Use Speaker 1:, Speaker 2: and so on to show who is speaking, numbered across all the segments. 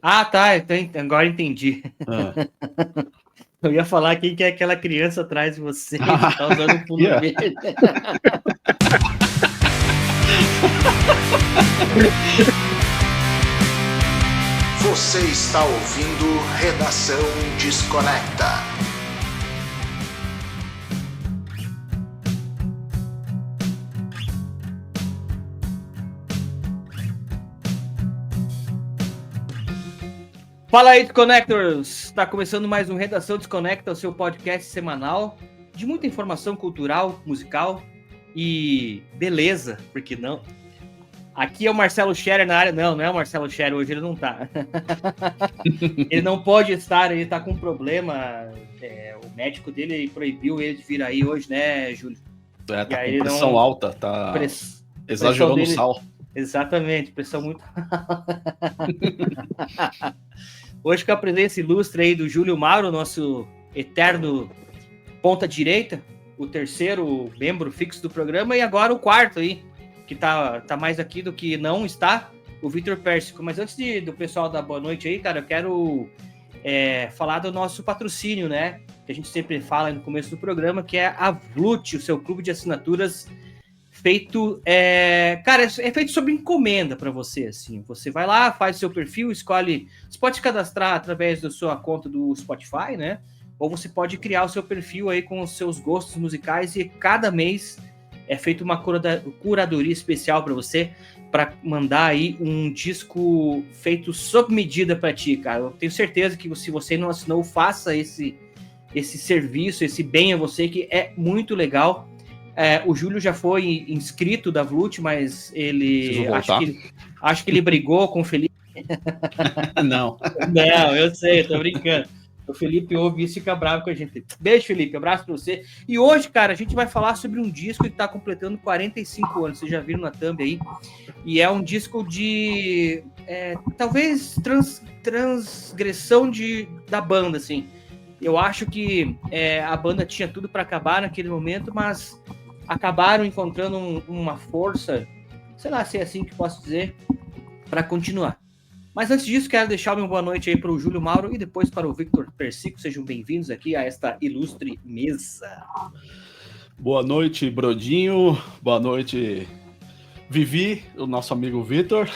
Speaker 1: Ah, tá, agora entendi. Eu ia falar quem que é aquela criança atrás de você que tá usando o fundo verde.
Speaker 2: Você está ouvindo Redação Desconecta.
Speaker 1: Fala aí, Desconectors! Está começando mais um Redação Desconecta, o seu podcast semanal de muita informação cultural, musical e beleza, porque não? Aqui é o Marcelo Scherer na área. Não é o Marcelo Scherer, hoje ele não tá. Ele não pode estar, ele tá com um problema. O médico dele proibiu ele de vir aí hoje, né, Júlio?
Speaker 3: Tá com pressão alta, tá exagerou no sal.
Speaker 1: Exatamente, pressão muito Hoje com a presença ilustre aí do Júlio Mauro, nosso eterno ponta direita, o terceiro membro fixo do programa, e agora o quarto aí, que tá mais aqui do que não está, o Vitor Pérsico. Mas antes do pessoal dar boa noite aí, cara, eu quero falar do nosso patrocínio, né? Que a gente sempre fala no começo do programa, que é a Vlut, o seu clube de assinaturas feito, cara, é feito sob encomenda para você, assim. Você vai lá, faz seu perfil, escolhe, você pode se cadastrar através da sua conta do Spotify, né? Ou você pode criar o seu perfil aí com os seus gostos musicais e cada mês é feita uma curadoria especial para você, para mandar aí um disco feito sob medida para ti, cara. Eu tenho certeza que se você não assinou, faça esse serviço, esse bem a você, que é muito legal. O Júlio já foi inscrito da Vlut, mas ele acho que ele brigou com o Felipe.
Speaker 3: Não,
Speaker 1: eu sei, eu tô brincando. O Felipe ouve isso e fica bravo com a gente. Beijo, Felipe, abraço pra você. E hoje, cara, a gente vai falar sobre um disco que tá completando 45 anos, vocês já viram na thumb aí, e é um disco de talvez transgressão da banda, assim. Eu acho que a banda tinha tudo para acabar naquele momento, mas acabaram encontrando uma força, sei lá se é assim que posso dizer, para continuar. Mas antes disso, quero deixar uma boa noite aí para o Júlio Mauro e depois para o Victor Persico. Sejam bem-vindos aqui a esta ilustre mesa.
Speaker 3: Boa noite, Brodinho. Boa noite, Vivi, o nosso amigo Vitor.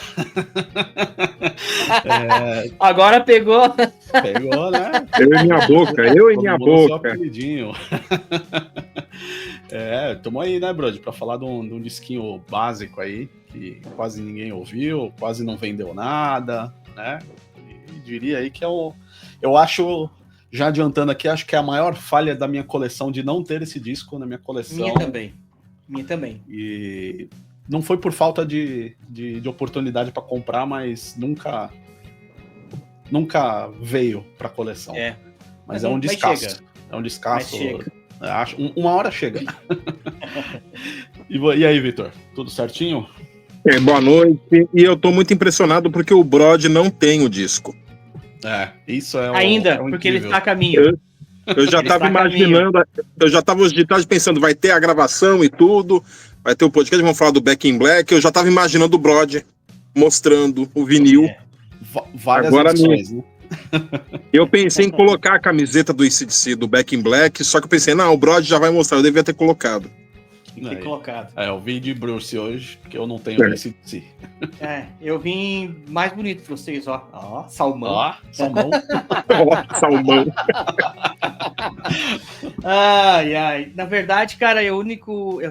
Speaker 1: Agora pegou.
Speaker 3: Pegou, né?
Speaker 4: Eu em minha boca.
Speaker 3: Tamo aí, né, Brody, pra falar de um disquinho básico aí, que quase ninguém ouviu, quase não vendeu nada, né? E diria aí que eu acho, já adiantando aqui, acho que é a maior falha da minha coleção de não ter esse disco na minha coleção.
Speaker 1: Minha também.
Speaker 3: E não foi por falta de oportunidade para comprar, mas nunca veio pra coleção. Mas é um descasso. É um descasso. Acho, uma hora chega. E aí, Vitor? Tudo certinho?
Speaker 4: Boa noite. E eu tô muito impressionado porque o Brod não tem o disco.
Speaker 3: Isso é
Speaker 1: ainda, porque incrível. Ele está a caminho.
Speaker 4: Eu já estava imaginando, eu já estava hoje de tarde pensando, vai ter a gravação e tudo, vai ter o podcast, vamos falar do Back in Black. Eu já estava imaginando o Brod mostrando o vinil.
Speaker 3: Várias edições, né?
Speaker 4: Eu pensei em colocar a camiseta do AC/DC, do Back in Black, só que eu pensei, não, o Brod já vai mostrar, eu devia ter colocado.
Speaker 3: Eu vim de Bruce hoje, porque eu não tenho AC/DC.
Speaker 1: Eu vim mais bonito que vocês, ó. Salmão.
Speaker 3: Salmão.
Speaker 4: Salmão.
Speaker 1: Ai. Na verdade, cara, eu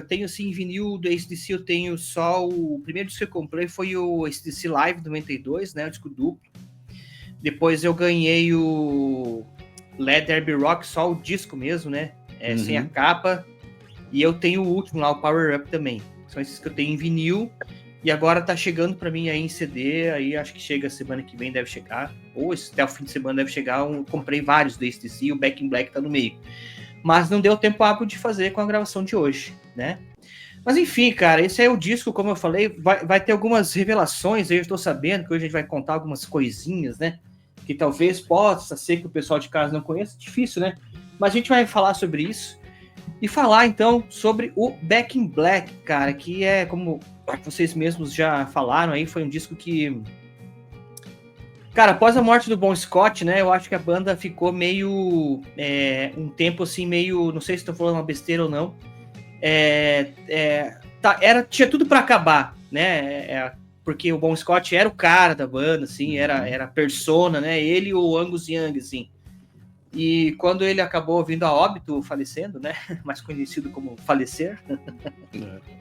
Speaker 1: tenho sim vinil do AC/DC, eu tenho só o primeiro disco que eu comprei foi o AC/DC Live 92, né, o disco duplo. Depois eu ganhei o Let There Be Rock, só o disco mesmo, né, sem a capa. E eu tenho o último lá, o Power Up também. São esses que eu tenho em vinil. E agora tá chegando pra mim aí em CD. Aí acho que chega semana que vem, deve chegar. Ou até o fim de semana deve chegar. Eu comprei vários do AC/DC, o Back in Black tá no meio. Mas não deu tempo hábil de fazer com a gravação de hoje, né? Mas enfim, cara, esse é o disco, como eu falei. Vai ter algumas revelações aí, eu estou sabendo que hoje a gente vai contar algumas coisinhas, né? Que talvez possa ser que o pessoal de casa não conheça. Difícil, né? Mas a gente vai falar sobre isso. E falar, então, sobre o Back in Black, cara, que é, como vocês mesmos já falaram aí, foi um disco que Cara, após a morte do Bon Scott, né, eu acho que a banda ficou meio, um tempo assim, meio, não sei se estou falando uma besteira ou não, tinha tudo para acabar, né, porque o Bon Scott era o cara da banda, assim, era a persona, né, ele e o Angus Young, assim, e quando ele acabou vindo a óbito, falecendo, né, mais conhecido como falecer,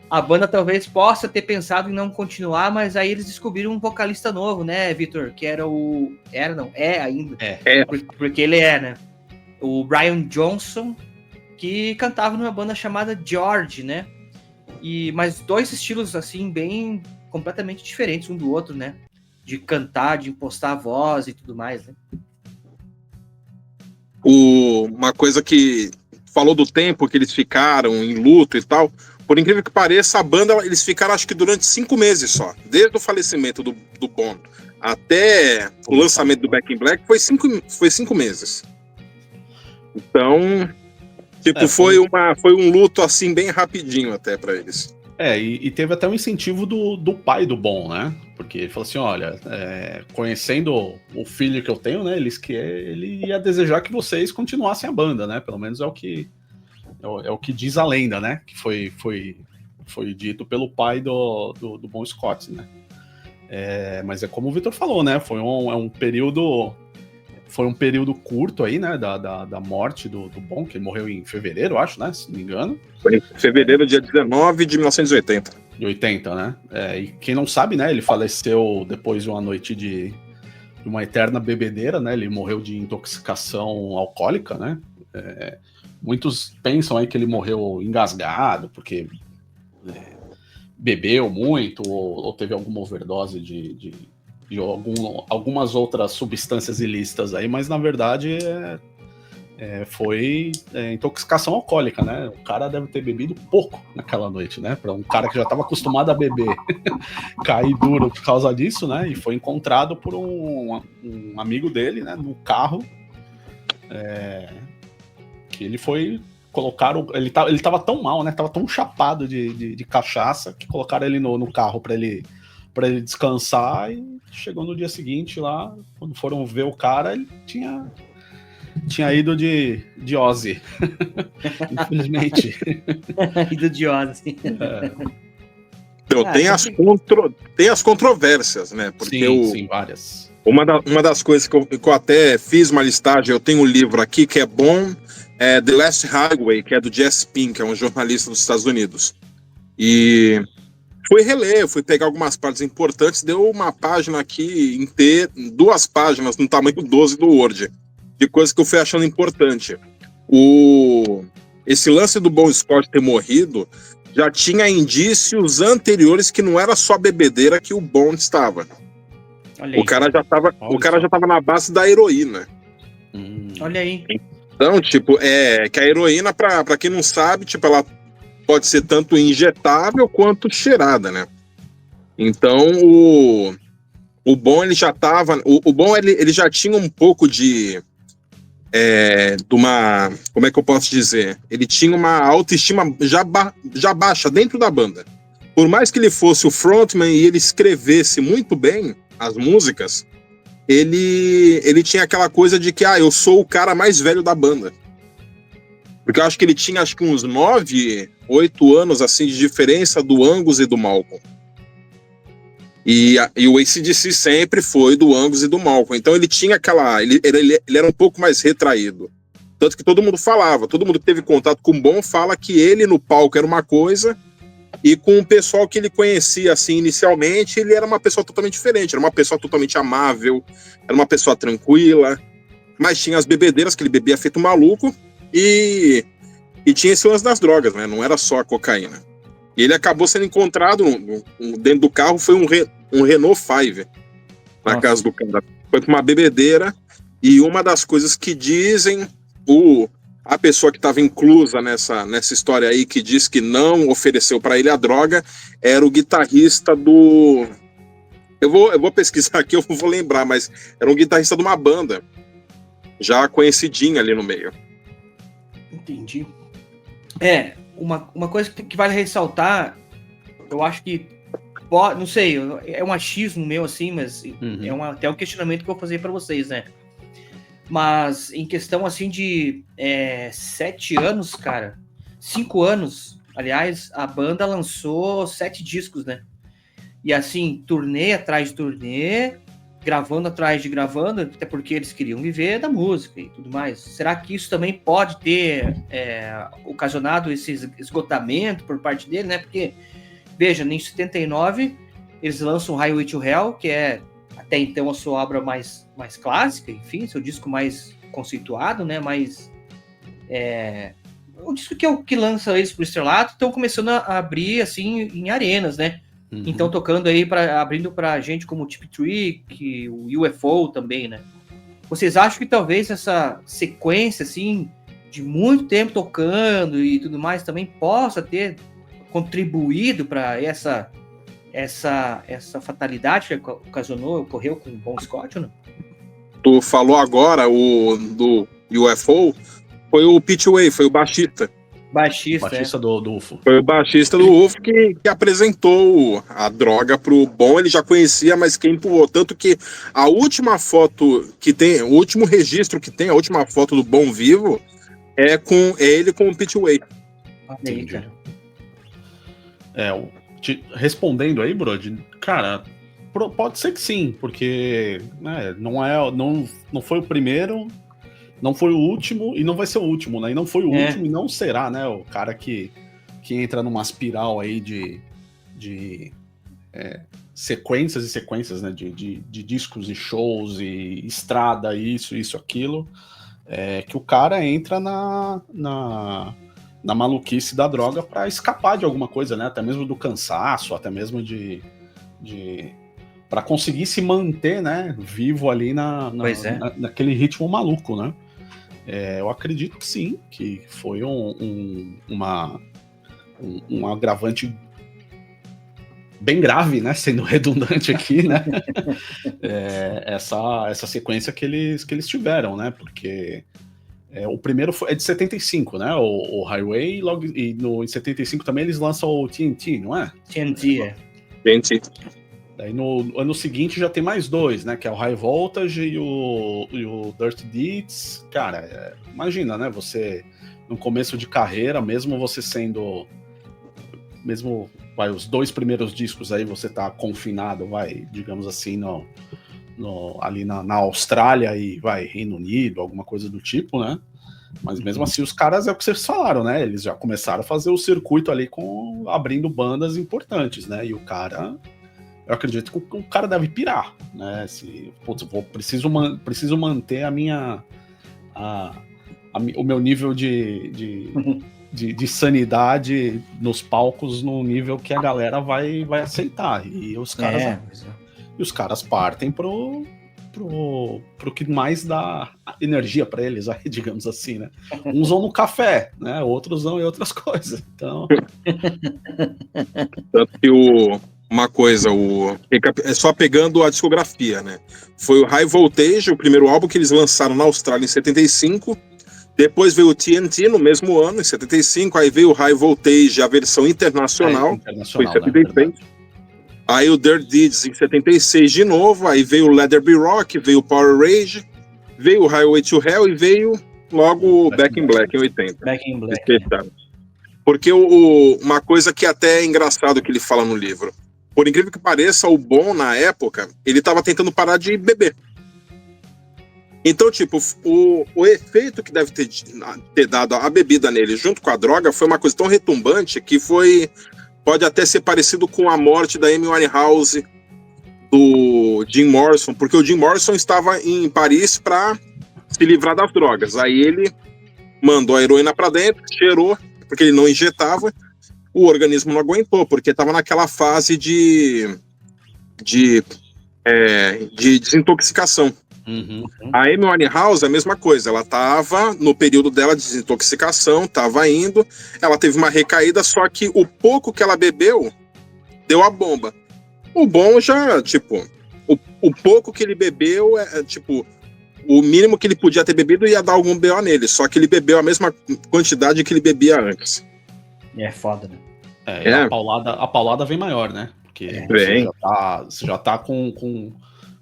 Speaker 1: a banda talvez possa ter pensado em não continuar, mas aí eles descobriram um vocalista novo, né, Vitor? Que era ainda. Porque ele né? O Brian Johnson, que cantava numa banda chamada George, né? Mas dois estilos, assim, bem completamente diferentes um do outro, né? De cantar, de impostar a voz e tudo mais, né?
Speaker 4: Uma coisa que falou do tempo que eles ficaram em luto e tal, por incrível que pareça, a banda, eles ficaram acho que durante 5 meses só, desde o falecimento do Bon até o lançamento do Back in Black, foi 5 meses. Então, tipo, foi um luto assim bem rapidinho até para eles.
Speaker 3: E teve até um incentivo do pai do Bon, né? Porque ele falou assim, olha, conhecendo o filho que eu tenho, né? Ele ia desejar que vocês continuassem a banda, né? Pelo menos é o que diz a lenda, né? Que foi dito pelo pai do Bon Scott, né? Mas é como o Vitor falou, né? Foi um período curto aí, né? Da morte do Bon, que ele morreu em fevereiro, acho, né? Se não me engano.
Speaker 4: Foi em fevereiro, dia 19 de 1980.
Speaker 3: De 80, né? E quem não sabe, né? Ele faleceu depois de uma noite de uma eterna bebedeira, né? Ele morreu de intoxicação alcoólica, né? Muitos pensam aí que ele morreu engasgado, porque bebeu muito, ou teve alguma overdose de algumas outras substâncias ilícitas aí, mas na verdade foi intoxicação alcoólica, né? O cara deve ter bebido pouco naquela noite, né? Para um cara que já estava acostumado a beber cair duro por causa disso, né? E foi encontrado por um amigo dele, né? No carro, que ele foi colocar ele tava tão mal, né? Tava tão chapado de cachaça que colocaram ele no carro para ele descansar, e chegou no dia seguinte lá, quando foram ver o cara, ele tinha ido de Ozzy. Infelizmente.
Speaker 1: Ido de Ozzy.
Speaker 4: Então, tem as controvérsias, né? Porque
Speaker 3: sim, várias.
Speaker 4: Uma das coisas que eu até fiz uma listagem, eu tenho um livro aqui que é bom, The Last Highway, que é do Jesse Pink, que é um jornalista dos Estados Unidos. E fui pegar algumas partes importantes, deu uma página aqui inteira, 2 páginas no tamanho 12 do Word, de coisas que eu fui achando importante. Esse lance do Bon Scott ter morrido já tinha indícios anteriores que não era só bebedeira que o Bon estava. O cara já tava na base da heroína.
Speaker 1: Olha aí.
Speaker 4: Então, tipo, que a heroína, pra quem não sabe, tipo, ela pode ser tanto injetável quanto cheirada, né? Então, o Bon, ele já tava... O Bon, ele já tinha um pouco de uma... Como é que eu posso dizer? Ele tinha uma autoestima já baixa dentro da banda. Por mais que ele fosse o frontman e ele escrevesse muito bem as músicas, ele tinha aquela coisa de que, eu sou o cara mais velho da banda. Porque eu acho que ele tinha uns 9, 8 anos assim, de diferença do Angus e do Malcolm. E o AC/DC sempre foi do Angus e do Malcolm. Então ele tinha ele era um pouco mais retraído. Tanto que todo mundo que teve contato com o Bon fala que ele no palco era uma coisa, e com o pessoal que ele conhecia assim inicialmente, ele era uma pessoa totalmente diferente. Era uma pessoa totalmente amável, era uma pessoa tranquila, mas tinha as bebedeiras que ele bebia feito maluco, e tinha esse lance das drogas, né? Não era só a cocaína. E ele acabou sendo encontrado dentro do carro, foi um Renault 5 na casa do cara. Foi pra uma bebedeira, e uma das coisas que dizem, a pessoa que estava inclusa nessa história aí, que diz que não ofereceu para ele a droga, era o guitarrista do... Eu vou pesquisar aqui, eu vou lembrar, mas era um guitarrista de uma banda, já conhecidinha ali no meio.
Speaker 1: Entendi. Uma coisa que vale ressaltar, eu acho que não sei, é um achismo meu, assim, mas até um questionamento que eu vou fazer para vocês, né? Mas em questão, assim, de 7 anos, cara, 5 anos, aliás, a banda lançou 7 discos, né? E assim, turnê atrás de turnê, gravando atrás de gravando, até porque eles queriam viver da música e tudo mais. Será que isso também pode ter ocasionado esse esgotamento por parte dele, né? Porque, veja, em 79, eles lançam Highway to Hell, que é até então a sua obra mais clássica, enfim, seu disco mais conceituado, né? O disco que lança eles pro estrelato, estão começando a abrir, assim, em arenas, né? Então, tocando aí, abrindo pra gente como o Tip Trick, o UFO também, né? Vocês acham que talvez essa sequência, assim, de muito tempo tocando e tudo mais, também possa ter contribuído para essa fatalidade que ocorreu com o Bon Scott, ou não?
Speaker 4: Tu falou agora do UFO, foi o Pete Way, foi o baixista.
Speaker 3: Baixista do UFO.
Speaker 4: Foi o baixista do UFO que apresentou a droga pro Bon, ele já conhecia, mas quem empurrou. Tanto que a última foto que tem, o último registro que tem, a última foto do Bon vivo, é ele com o Pete Way.
Speaker 1: Entendi.
Speaker 3: Respondendo aí, Brody, cara, pode ser que sim, porque não foi o primeiro, não foi o último e não vai ser o último, né? E não foi o último e não será, né? O cara que entra numa espiral aí de sequências e sequências, né? De discos e shows e estrada, isso, aquilo. Que o cara entra na maluquice da droga para escapar de alguma coisa, né? Até mesmo do cansaço, até mesmo para conseguir se manter, né? Vivo ali naquele ritmo maluco, né? Eu acredito que sim, que foi um agravante bem grave, né? Sendo redundante aqui, né? Essa sequência que eles tiveram, né? Porque o primeiro é de 75, né? O Highway, em 75 também eles lançam o TNT, não é?
Speaker 1: TNT,
Speaker 4: TNT.
Speaker 3: Daí no ano seguinte já tem mais 2, né? Que é o High Voltage e o Dirty Deeds. Cara, imagina, né? Você, no começo de carreira, mesmo você sendo... Mesmo os 2 primeiros discos aí, você tá confinado, digamos assim, ali na Austrália e Reino Unido, alguma coisa do tipo, né? Mas mesmo assim, os caras, é o que vocês falaram, né? Eles já começaram a fazer o circuito ali abrindo bandas importantes, né? E o cara... Eu acredito que o cara deve pirar, né? Preciso manter o meu nível de sanidade nos palcos no nível que a galera vai aceitar. E os caras partem pro que mais dá energia para eles, aí, digamos assim, né? Uns vão no café, né? Outros vão em outras coisas. Então...
Speaker 4: Tanto que uma coisa, só pegando a discografia, né? Foi o High Voltage, o primeiro álbum que eles lançaram na Austrália em 75. Depois veio o TNT no mesmo ano, em 75. Aí veio o High Voltage, a versão internacional, foi em 76. Né? Aí o Dirty Deeds em 76 de novo. Aí veio o Let There Be Rock, veio o Power Rage, veio o Highway to Hell e veio logo o Back in Black em 80.
Speaker 1: Back in Black.
Speaker 4: Porque uma coisa que até é engraçado que ele fala no livro. Por incrível que pareça, o Bon, na época, ele estava tentando parar de beber. Então, tipo, o efeito que deve ter dado a bebida nele junto com a droga foi uma coisa tão retumbante que pode até ser parecido com a morte da Amy Winehouse, do Jim Morrison, porque o Jim Morrison estava em Paris para se livrar das drogas. Aí ele mandou a heroína para dentro, cheirou, porque ele não injetava, o organismo não aguentou, porque estava naquela fase de desintoxicação. A Amy Winehouse é a mesma coisa, ela estava no período dela de desintoxicação, estava indo, ela teve uma recaída, só que o pouco que ela bebeu deu a bomba. O Bon já, tipo, o pouco que ele bebeu tipo, o mínimo que ele podia ter bebido ia dar algum BO nele, só que ele bebeu a mesma quantidade que ele bebia antes.
Speaker 1: É foda, né?
Speaker 3: A paulada vem maior, né? Porque você já tá com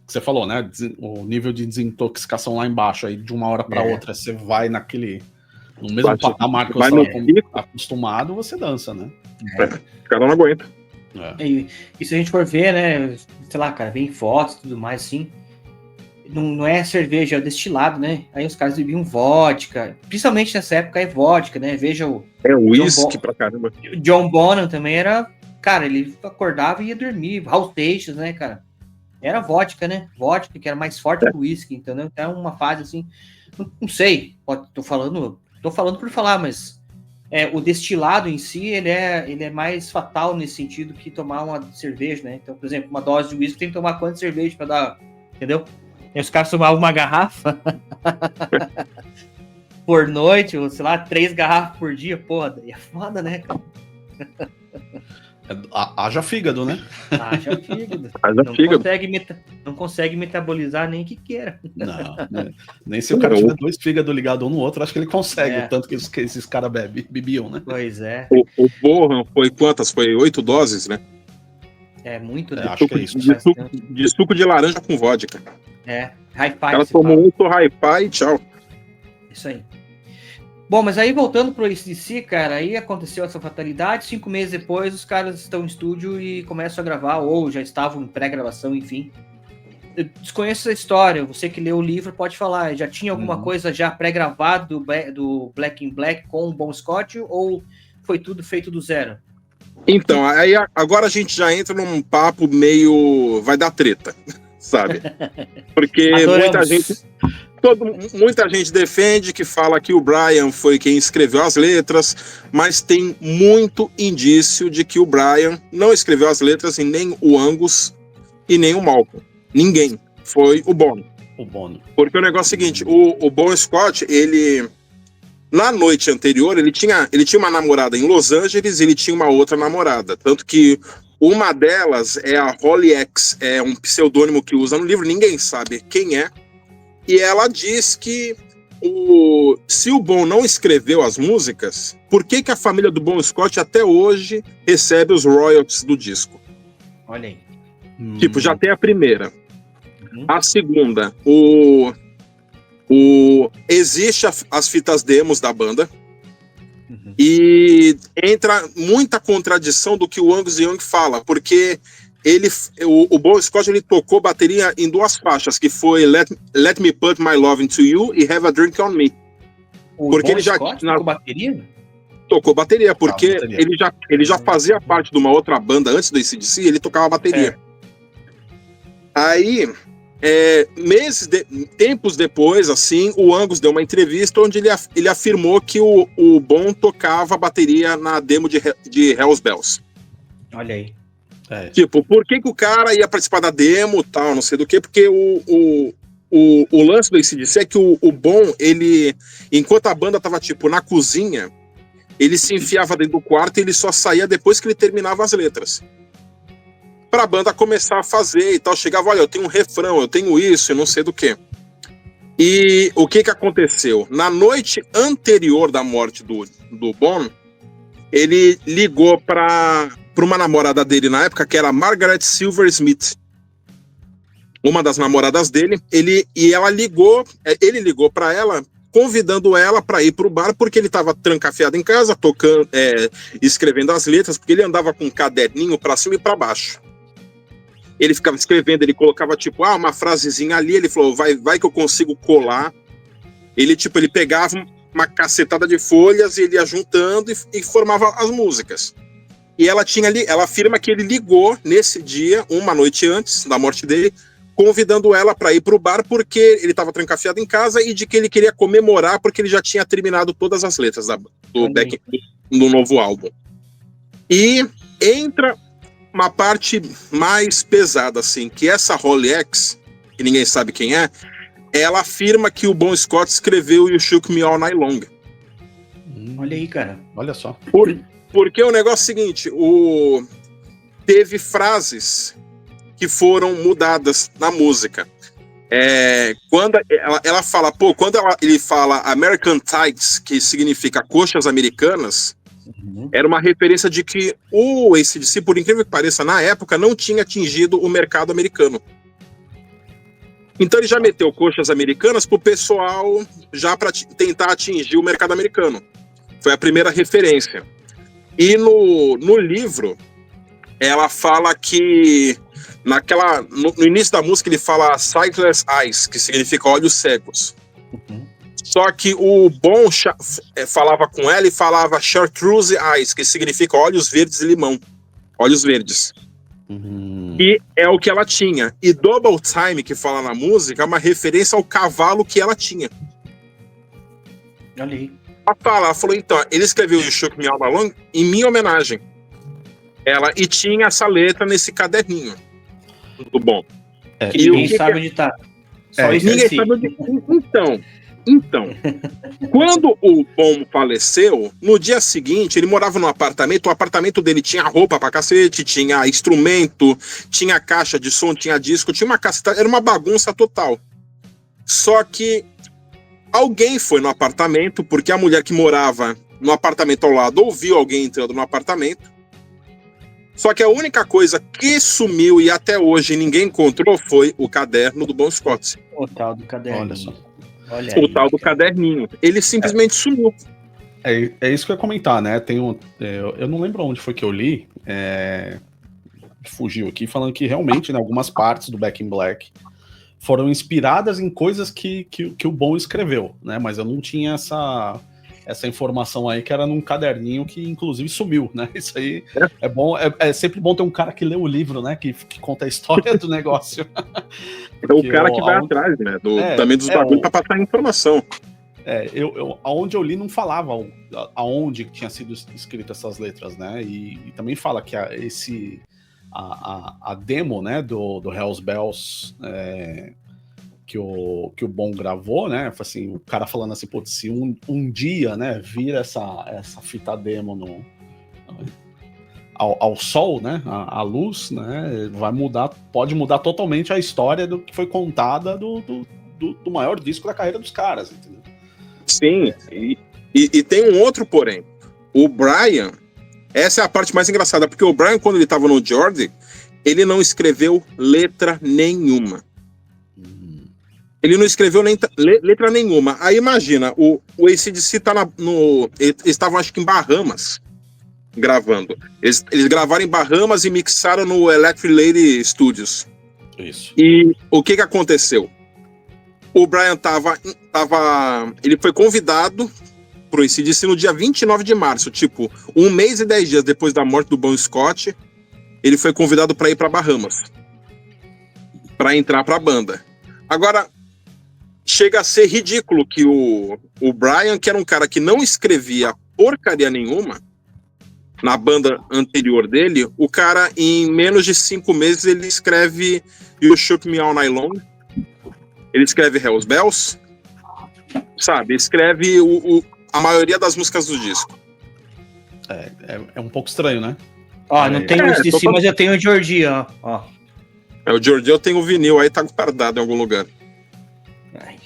Speaker 3: você falou, né? O nível de desintoxicação lá embaixo, aí de uma hora para outra você vai no mesmo patamar que você está acostumado, você dança, né?
Speaker 4: O cara não aguenta.
Speaker 1: E se a gente for ver, né? Sei lá, cara, vem fotos e tudo mais assim. Não é cerveja, é destilado, né? Aí os caras bebiam vodka. Principalmente nessa época é vodka, né? Veja o.
Speaker 4: É uísque pra caramba.
Speaker 1: O John Bonham também era. Cara, ele acordava e ia dormir. Raul Seixas, né, cara? Era vodka, né? Vodka, que era mais forte que o uísque, entendeu? Então, uma fase assim. Não sei. Tô falando por falar, mas. O destilado em si, ele é mais fatal nesse sentido que tomar uma cerveja, né? Então, por exemplo, uma dose de uísque tem que tomar quantas cervejas para dar, entendeu? E os caras tomavam uma garrafa por noite, ou sei lá, 3 garrafas por dia, porra, daí é foda, né, cara?
Speaker 3: Haja fígado, né?
Speaker 1: Haja fígado. Não consegue metabolizar nem que queira.
Speaker 3: Não, nem se o cara tiver 2 fígados ligados um no outro, acho que ele consegue, o tanto que esses caras bebiam, né?
Speaker 1: Pois é.
Speaker 4: O Bohan foi quantas? Foi 8 doses, né?
Speaker 1: É muito.
Speaker 3: Acho que é isso.
Speaker 4: De suco de laranja com vodka.
Speaker 1: Hi-Fi.
Speaker 4: Ela tomou muito hi-fi e tchau.
Speaker 1: Isso aí. Bom, mas aí voltando pro AC/DC, cara, aí aconteceu essa fatalidade, 5 meses depois os caras estão em estúdio e começam a gravar, ou já estavam em pré-gravação, enfim. Eu desconheço essa história, você que leu o livro pode falar, já tinha alguma coisa já pré-gravado do Black in Black com o Bon Scott, ou foi tudo feito do zero?
Speaker 4: Então, aí agora a gente já entra num papo meio... vai dar treta, sabe? Porque muita gente defende que fala que o Brian foi quem escreveu as letras, mas tem muito indício de que o Brian não escreveu as letras e nem o Angus e nem o Malcolm. Ninguém. Foi o Bono. Porque o negócio é o seguinte, o Bon Scott, ele... na noite anterior, ele tinha uma namorada em Los Angeles e ele tinha uma outra namorada. Tanto que uma delas é a Holly X, é um pseudônimo que usa no livro, ninguém sabe quem é. E ela diz que se o Bon não escreveu as músicas, por que a família do Bon Scott até hoje recebe os royalties do disco?
Speaker 1: Olha aí.
Speaker 4: Tipo, já tem a primeira. A segunda, existe as fitas demos da banda. E entra muita contradição do que o Angus Young fala, porque o Bon Scott ele tocou bateria em 2 faixas, que foi Let Me Put My Love Into You e Have a Drink On Me.
Speaker 1: Porque ele já tocou bateria?
Speaker 4: Tocou bateria, porque ele já fazia parte de uma outra banda antes do AC/DC, ele tocava bateria. Aí, tempos depois, assim, o Angus deu uma entrevista onde ele afirmou que o Bon tocava bateria na demo de Hell's Bells.
Speaker 1: Olha aí.
Speaker 4: Tipo, por que o cara ia participar da demo, tal, não sei do que, porque o lance do AC/DC é que o Bon, ele, enquanto a banda tava, tipo, na cozinha, ele se enfiava dentro do quarto e ele só saía depois que ele terminava as letras. Pra banda começar a fazer e tal, chegava, olha, eu tenho um refrão, eu tenho isso, eu não sei do que. E o que aconteceu? Na noite anterior da morte do Bon, ele ligou para uma namorada dele na época, que era Margaret Silver Smith, uma das namoradas dele, ele ligou para ela, convidando ela para ir pro bar, porque ele estava trancafiado em casa, tocando, escrevendo as letras, porque ele andava com um caderninho para cima e para baixo. Ele ficava escrevendo, ele colocava tipo, uma frasezinha ali, ele falou, vai que eu consigo colar. Ele pegava uma cacetada de folhas e ele ia juntando e formava as músicas. E ela afirma que ele ligou nesse dia, uma noite antes da morte dele, convidando ela para ir para o bar porque ele estava trancafiado em casa e de que ele queria comemorar porque ele já tinha terminado todas as letras do novo álbum. E entra uma parte mais pesada, assim, que essa Holly X, que ninguém sabe quem é, ela afirma que o Bon Scott escreveu You Shook Me All Night Long.
Speaker 1: Olha aí, cara.
Speaker 3: Olha só.
Speaker 4: Porque o negócio é o seguinte, teve frases que foram mudadas na música. Quando ela fala, quando ele fala American Tights, que significa coxas americanas, Era uma referência de que o AC/DC, por incrível que pareça, na época não tinha atingido o mercado americano. Então ele já meteu coxas americanas pro pessoal já para tentar atingir o mercado americano. Foi a primeira referência. E no livro, ela fala que no início da música ele fala sightless eyes, que significa olhos cegos. Só que o Bon falava com ela e falava chartreuse eyes, que significa olhos verdes e limão. Olhos verdes. E é o que ela tinha. E Double Time, que fala na música, é uma referência ao cavalo que ela tinha.
Speaker 1: Olha aí.
Speaker 4: Ela falou, então, ele escreveu o Shook Me All Along em minha homenagem. E tinha essa letra nesse caderninho. Muito bom.
Speaker 1: Que ninguém sabe onde tá. Só isso
Speaker 4: ninguém sabe onde... Então, quando o Bon faleceu, no dia seguinte, ele morava num apartamento, o apartamento dele tinha roupa pra cacete, tinha instrumento, tinha caixa de som, tinha disco, tinha uma caceta, era uma bagunça total. Só que alguém foi no apartamento, porque a mulher que morava no apartamento ao lado ouviu alguém entrando no apartamento. Só que a única coisa que sumiu e até hoje ninguém encontrou foi o caderno do Bon Scott.
Speaker 1: O tal do caderno.
Speaker 3: Olha só.
Speaker 1: Olha
Speaker 4: o
Speaker 1: aí,
Speaker 4: tal do caderninho. Ele simplesmente sumiu.
Speaker 3: É isso que eu ia comentar, né? Eu não lembro onde foi que eu li. Fugiu aqui, falando que realmente, né, algumas partes do Back in Black foram inspiradas em coisas que o Bon escreveu, né? Mas eu não tinha essa informação aí, que era num caderninho que inclusive sumiu, né? Isso aí é bom, é sempre bom ter um cara que lê o livro, né? Que conta a história do negócio.
Speaker 4: É o cara que vai atrás, né? Também dos bagulhos pra passar informação.
Speaker 3: Aonde eu li não falava aonde tinha sido escritas essas letras, né? E também fala que a demo, né, do Hells Bells, que o Bon gravou, né? Assim, o cara falando assim, pô, se um dia, né, vira essa fita demo ao sol, né, a luz, né, pode mudar totalmente a história do que foi contada do maior disco da carreira dos caras, entendeu?
Speaker 4: Sim, e tem um outro porém. O Brian, essa é a parte mais engraçada, porque o Brian, quando ele tava no George, ele não escreveu letra nenhuma. Ele não escreveu letra nenhuma. Aí imagina, o AC/DC tá eles estavam acho que em Bahamas gravando. Eles gravaram em Bahamas e mixaram no Electric Lady Studios.
Speaker 3: Isso.
Speaker 4: E o que aconteceu? O Brian ele foi convidado pro AC/DC no dia 29 de março, tipo, 1 mês e 10 dias depois da morte do Bon Scott, ele foi convidado para ir para Bahamas, para entrar para a banda. Agora, chega a ser ridículo que o Brian, que era um cara que não escrevia porcaria nenhuma, na banda anterior dele, o cara, em menos de 5 meses, ele escreve You Shook Me All Night Long, ele escreve Hells Bells, sabe? Escreve a maioria das músicas do disco.
Speaker 3: É um pouco estranho, né?
Speaker 1: Ó, não tenho o DC, mas eu tenho o Georgie, ó.
Speaker 4: O Georgie eu tenho o vinil, aí tá guardado em algum lugar.
Speaker 1: Ai.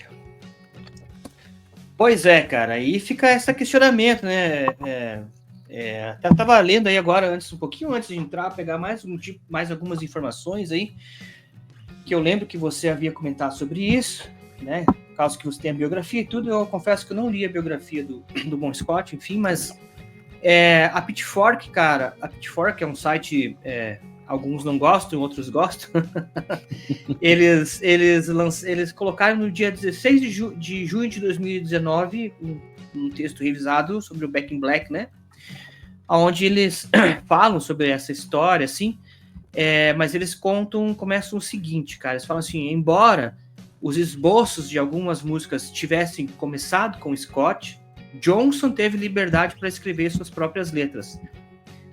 Speaker 1: Pois é, cara, aí fica esse questionamento, né? Tava lendo aí agora, um pouquinho antes de entrar, pegar mais algumas informações aí, que eu lembro que você havia comentado sobre isso, né? Por causa que você tem a biografia e tudo, eu confesso que eu não li a biografia do Bon Scott, enfim, mas a Pitchfork, cara, a Pitchfork é um site, alguns não gostam, outros gostam, eles colocaram no dia 16 de junho de 2019 um texto revisado sobre o Back in Black, né? Onde eles falam sobre essa história, assim, mas eles começam o seguinte, cara, eles falam assim, embora os esboços de algumas músicas tivessem começado com Scott, Johnson teve liberdade para escrever suas próprias letras.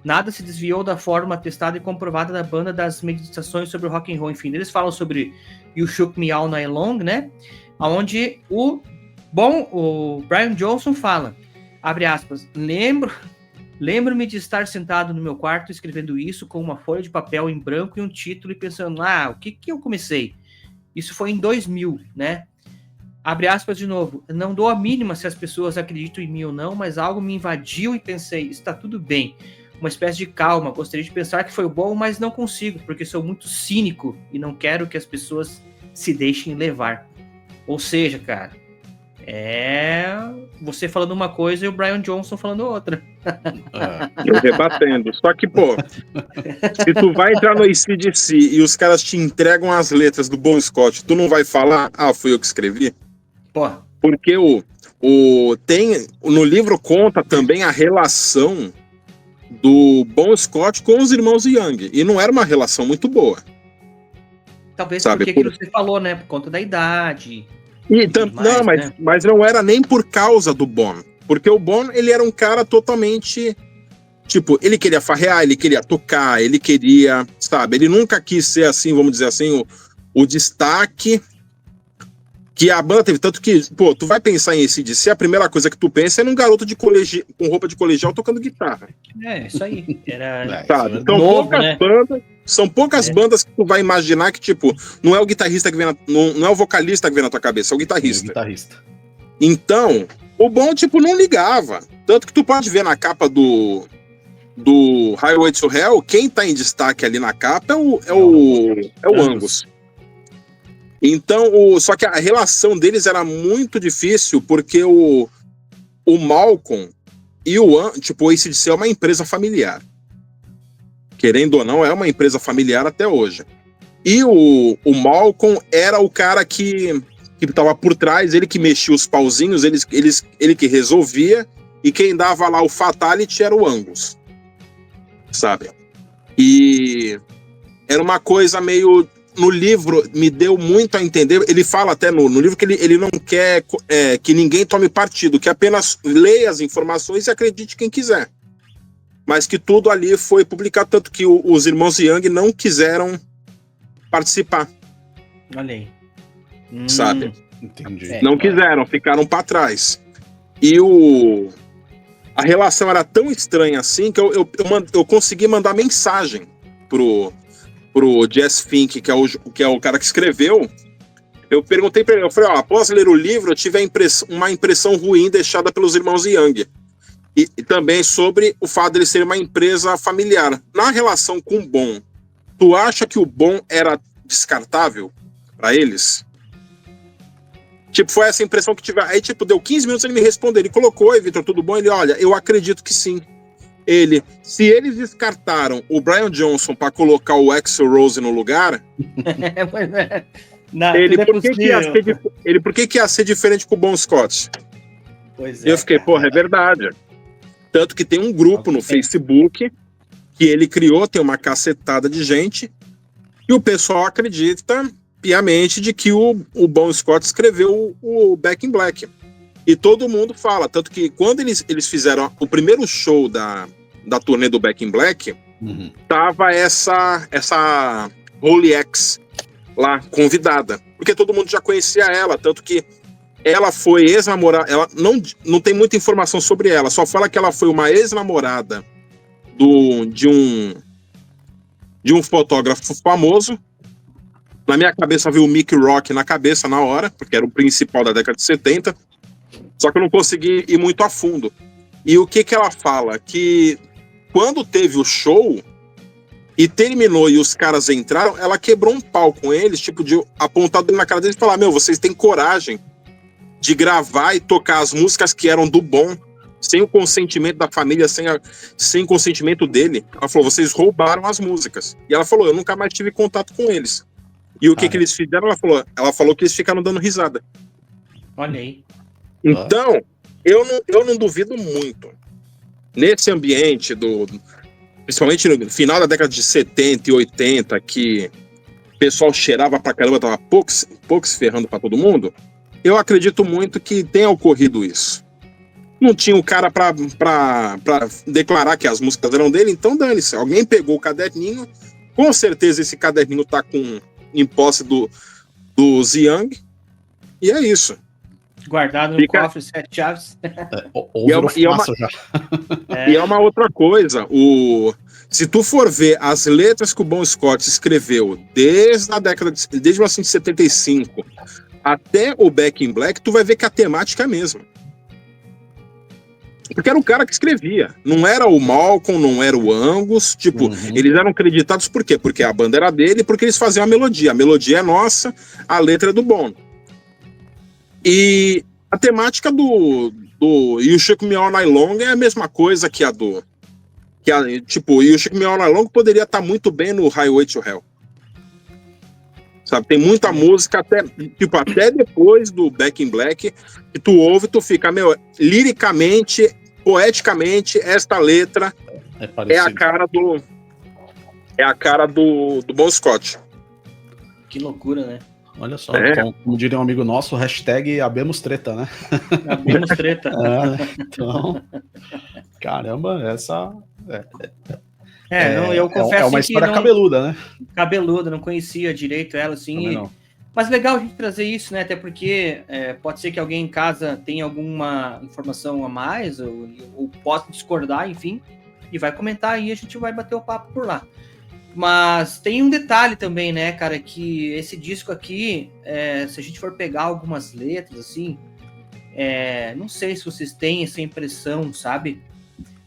Speaker 1: Nada se desviou da forma testada e comprovada da banda das meditações sobre o rock and roll. Enfim, eles falam sobre You Shook Me All Night Long, né? Onde o Brian Johnson fala, abre aspas, lembro-me de estar sentado no meu quarto escrevendo isso com uma folha de papel em branco e um título e pensando, o que eu comecei? Isso foi em 2000, né? abre aspas de novo, não dou a mínima se as pessoas acreditam em mim ou não, mas algo me invadiu e pensei, está tudo bem. Uma espécie de calma, gostaria de pensar que foi bom, mas não consigo, porque sou muito cínico e não quero que as pessoas se deixem levar. Ou seja, cara, você falando uma coisa e o Brian Johnson falando outra.
Speaker 4: Eu rebatendo. Só que, pô, se tu vai entrar no AC/DC e os caras te entregam as letras do Bon Scott, tu não vai falar, fui eu que escrevi?
Speaker 1: Pô.
Speaker 4: Porque no livro conta também a relação do Bon Scott com os irmãos Young, e não era uma relação muito boa.
Speaker 1: Talvez porque aquilo que você falou, né, por conta da idade.
Speaker 4: Mas não era nem por causa do Bon, porque o Bon, ele era um cara totalmente, tipo, ele queria farrear, ele queria tocar, ele queria, sabe, ele nunca quis ser assim, vamos dizer assim, o destaque que a banda teve, tanto que, pô, tu vai pensar em AC/DC, a primeira coisa que tu pensa é num garoto com roupa de colegial tocando guitarra.
Speaker 1: Isso aí.
Speaker 4: Sabe? Então, são poucas bandas que tu vai imaginar que, tipo, não é o guitarrista que vem não é o vocalista que vem na tua cabeça, é o guitarrista. Então, o Bon, tipo, não ligava. Tanto que tu pode ver na capa do Highway to Hell, quem tá em destaque ali na capa é o Angus. Então, só que a relação deles era muito difícil, porque o Malcolm e tipo, o AC/DC é uma empresa familiar. Querendo ou não, é uma empresa familiar até hoje. E o Malcolm era o cara que estava por trás, ele que mexia os pauzinhos, ele que resolvia, e quem dava lá o fatality era o Angus. Sabe? E era uma coisa meio... No livro, me deu muito a entender, ele fala até no livro que ele não quer que ninguém tome partido, que apenas leia as informações e acredite quem quiser. Mas que tudo ali foi publicado, tanto que os irmãos Young não quiseram participar.
Speaker 1: Olha aí.
Speaker 4: Sabe?
Speaker 3: Entendi.
Speaker 4: Não quiseram, ficaram para trás. E a relação era tão estranha assim que eu consegui mandar mensagem pro Jess Fink, que é o cara que escreveu. Eu perguntei para ele, eu falei, após ler o livro, eu tive uma impressão ruim deixada pelos irmãos Young. E também sobre o fato de ele ser uma empresa familiar. Na relação com o Bon, tu acha que o Bon era descartável para eles? Tipo, foi essa impressão que tive. Aí, tipo, deu 15 minutos, ele me respondeu. Ele colocou, oi, Vitor, tudo bom? Ele, olha, eu acredito que sim. Se eles descartaram o Brian Johnson para colocar o Axl Rose no lugar, por que ia ser diferente com o Bon Scott?
Speaker 1: Pois
Speaker 4: eu fiquei, porra, é verdade. Tanto que tem um grupo no Facebook que ele criou, tem uma cacetada de gente, e o pessoal acredita piamente de que o Bon Scott escreveu o Back in Black. E todo mundo fala, tanto que quando eles fizeram o primeiro show da turnê do Back in Black, tava essa Holy X lá, convidada, porque todo mundo já conhecia ela, tanto que ela foi ex-namorada, ela não tem muita informação sobre ela, só fala que ela foi uma ex-namorada de um fotógrafo famoso. Na minha cabeça veio o Mickey Rock na cabeça na hora, porque era o principal da década de 70, só que eu não consegui ir muito a fundo. E o que ela fala? Que quando teve o show e terminou e os caras entraram, ela quebrou um pau com eles, tipo, de apontar na cara deles e falar, vocês têm coragem de gravar e tocar as músicas que eram do Bon, sem o consentimento da família, sem o consentimento dele. Ela falou, vocês roubaram as músicas. E ela falou, eu nunca mais tive contato com eles. E o que eles fizeram? Ela falou que eles ficaram dando risada.
Speaker 1: Olha aí.
Speaker 4: Então, eu não duvido muito. Nesse ambiente principalmente no final da década de 70 e 80, que o pessoal cheirava pra caramba, tava pouco se ferrando pra todo mundo, eu acredito muito que tenha ocorrido isso. Não tinha o cara pra declarar que as músicas eram dele, então dane-se. Alguém pegou o caderninho, com certeza esse caderninho tá em posse dos Young, e é isso.
Speaker 1: Guardado no cofre, 7 chaves.
Speaker 4: E é uma outra coisa. Se tu for ver as letras que o Bon Scott escreveu desde 1975 até o Back in Black, tu vai ver que a temática é a mesma. Porque era o cara que escrevia. Não era o Malcolm, não era o Angus. Tipo, eles eram creditados por quê? Porque a banda era dele e porque eles faziam a melodia. A melodia é nossa, a letra é do Bono. E a temática do You Shook Me All Night Long é a mesma coisa que a do... tipo, You Shook Me All Night Long poderia estar muito bem no Highway to Hell. Sabe, tem muita música, até depois do Back in Black, que tu ouve e tu fica, meu, liricamente, poeticamente, esta letra é a cara do Bon Scott.
Speaker 1: Que loucura, né?
Speaker 3: Olha só, então, como diria um amigo nosso, hashtag Abemos Treta, né?
Speaker 1: Abemos Treta.
Speaker 3: Então, caramba, essa...
Speaker 1: eu confesso
Speaker 3: é uma história
Speaker 1: que
Speaker 3: cabeluda, né?
Speaker 1: Cabeluda, não conhecia direito ela, assim. Mas legal a gente trazer isso, né? Até porque pode ser que alguém em casa tenha alguma informação a mais, ou possa discordar, enfim, e vai comentar aí, a gente vai bater o papo por lá. Mas tem um detalhe também, né, cara, que esse disco aqui, se a gente for pegar algumas letras, assim, não sei se vocês têm essa impressão, sabe?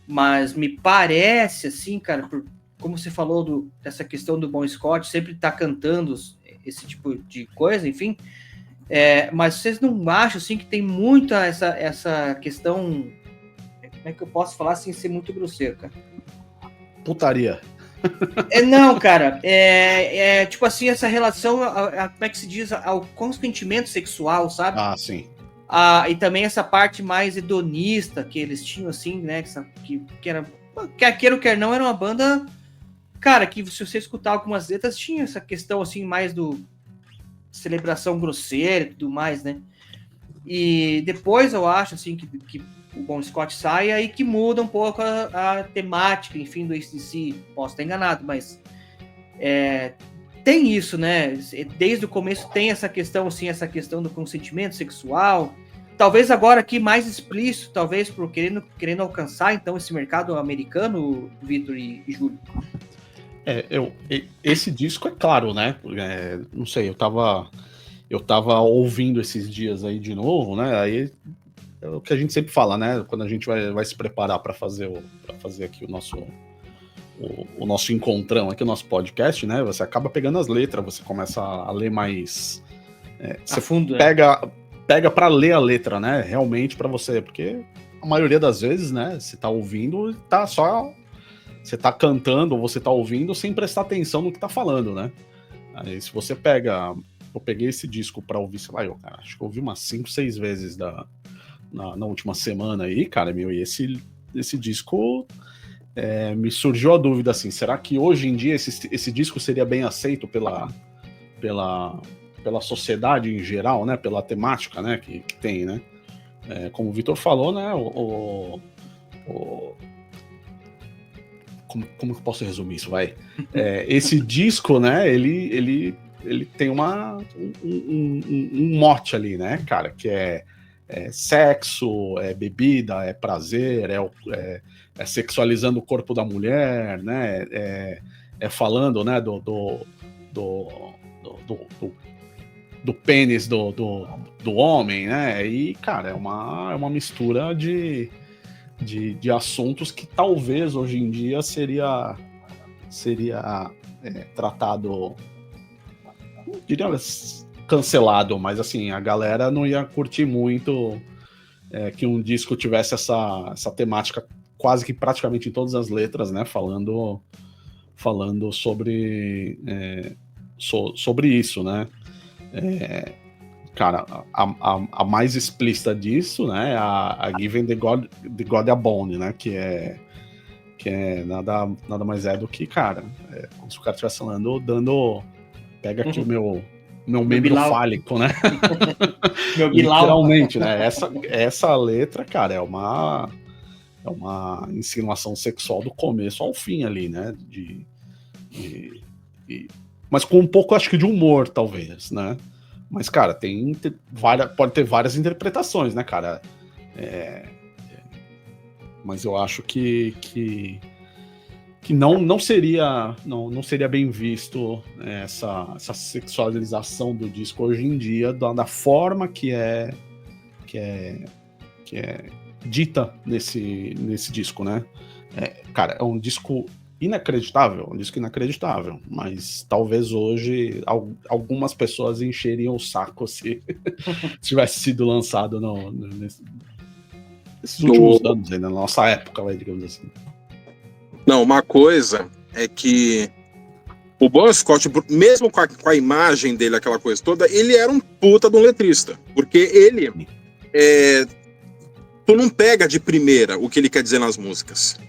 Speaker 1: Mas me parece, assim, cara, como você falou dessa questão do Bon Scott, sempre tá cantando esse tipo de coisa, enfim, mas vocês não acham, assim, que tem muita essa questão, como é que eu posso falar sem ser muito grosseiro, cara?
Speaker 3: Putaria.
Speaker 1: Não, cara, tipo assim, essa relação, como é que se diz, ao consentimento sexual, sabe?
Speaker 3: Ah, sim.
Speaker 1: E também essa parte mais hedonista que eles tinham, assim, né? Que era, quer queira ou quer não, era uma banda, cara, que se você escutar algumas letras, tinha essa questão, assim, mais do celebração grosseira e tudo mais, né? E depois eu acho, assim, que o Bon Scott sai aí que muda um pouco a temática, enfim, do AC/DC. Posso estar enganado, mas tem isso, né? Desde o começo tem essa questão, assim, essa questão do consentimento sexual. Talvez agora aqui mais explícito, talvez por querendo alcançar, então, esse mercado americano, Vitor e Júlio.
Speaker 3: Esse disco é claro, né? Não sei, eu tava ouvindo esses dias aí de novo, né? Aí é o que a gente sempre fala, né? Quando a gente vai se preparar para fazer aqui o nosso encontrão, aqui o nosso podcast, né? Você acaba pegando as letras, você começa a ler mais... você
Speaker 1: fundo,
Speaker 3: pega para ler a letra, né? Realmente para você, porque a maioria das vezes, né? Você tá ouvindo, você tá cantando ou você tá ouvindo sem prestar atenção no que tá falando, né? Aí se você eu peguei esse disco para ouvir, sei lá, cara, acho que eu ouvi umas 5, 6 vezes na última semana aí, cara, meu, e esse disco me surgiu a dúvida, assim, será que hoje em dia esse disco seria bem aceito pela sociedade em geral, né, pela temática, né, que tem, né, como o Vitor falou, né, como que eu posso resumir isso, vai? Esse disco, né, ele tem um mote ali, né, cara, que é sexo, é bebida, é prazer, é sexualizando o corpo da mulher, né? É falando, né, do pênis do homem, né? E, cara, é uma mistura de assuntos que talvez hoje em dia seria tratado, não diria cancelado, mas assim, a galera não ia curtir muito que um disco tivesse essa temática quase que praticamente em todas as letras, né, falando sobre isso, né. Cara, a mais explícita disso, né, a Given the God a Bone, né, que é nada mais do que, cara, como se o cara estivesse falando, pega aqui o meu membro fálico, né?
Speaker 1: Meu bilau.
Speaker 3: Literalmente, né? Essa letra, cara, é uma insinuação sexual do começo ao fim ali, né? Mas com um pouco, acho que, de humor, talvez, né? Mas, cara, pode ter várias interpretações, né, cara? Mas eu acho que que não seria bem visto essa sexualização do disco hoje em dia, da forma que é dita nesse disco, né? Cara, é um disco inacreditável, mas talvez hoje algumas pessoas encheriam o saco se tivesse sido lançado nesses últimos anos, aí, na nossa época, digamos assim.
Speaker 4: Não, uma coisa é que o Bon Scott, mesmo com a imagem dele, aquela coisa toda, ele era um puta de um letrista, porque ele tu não pega de primeira o que ele quer dizer nas músicas.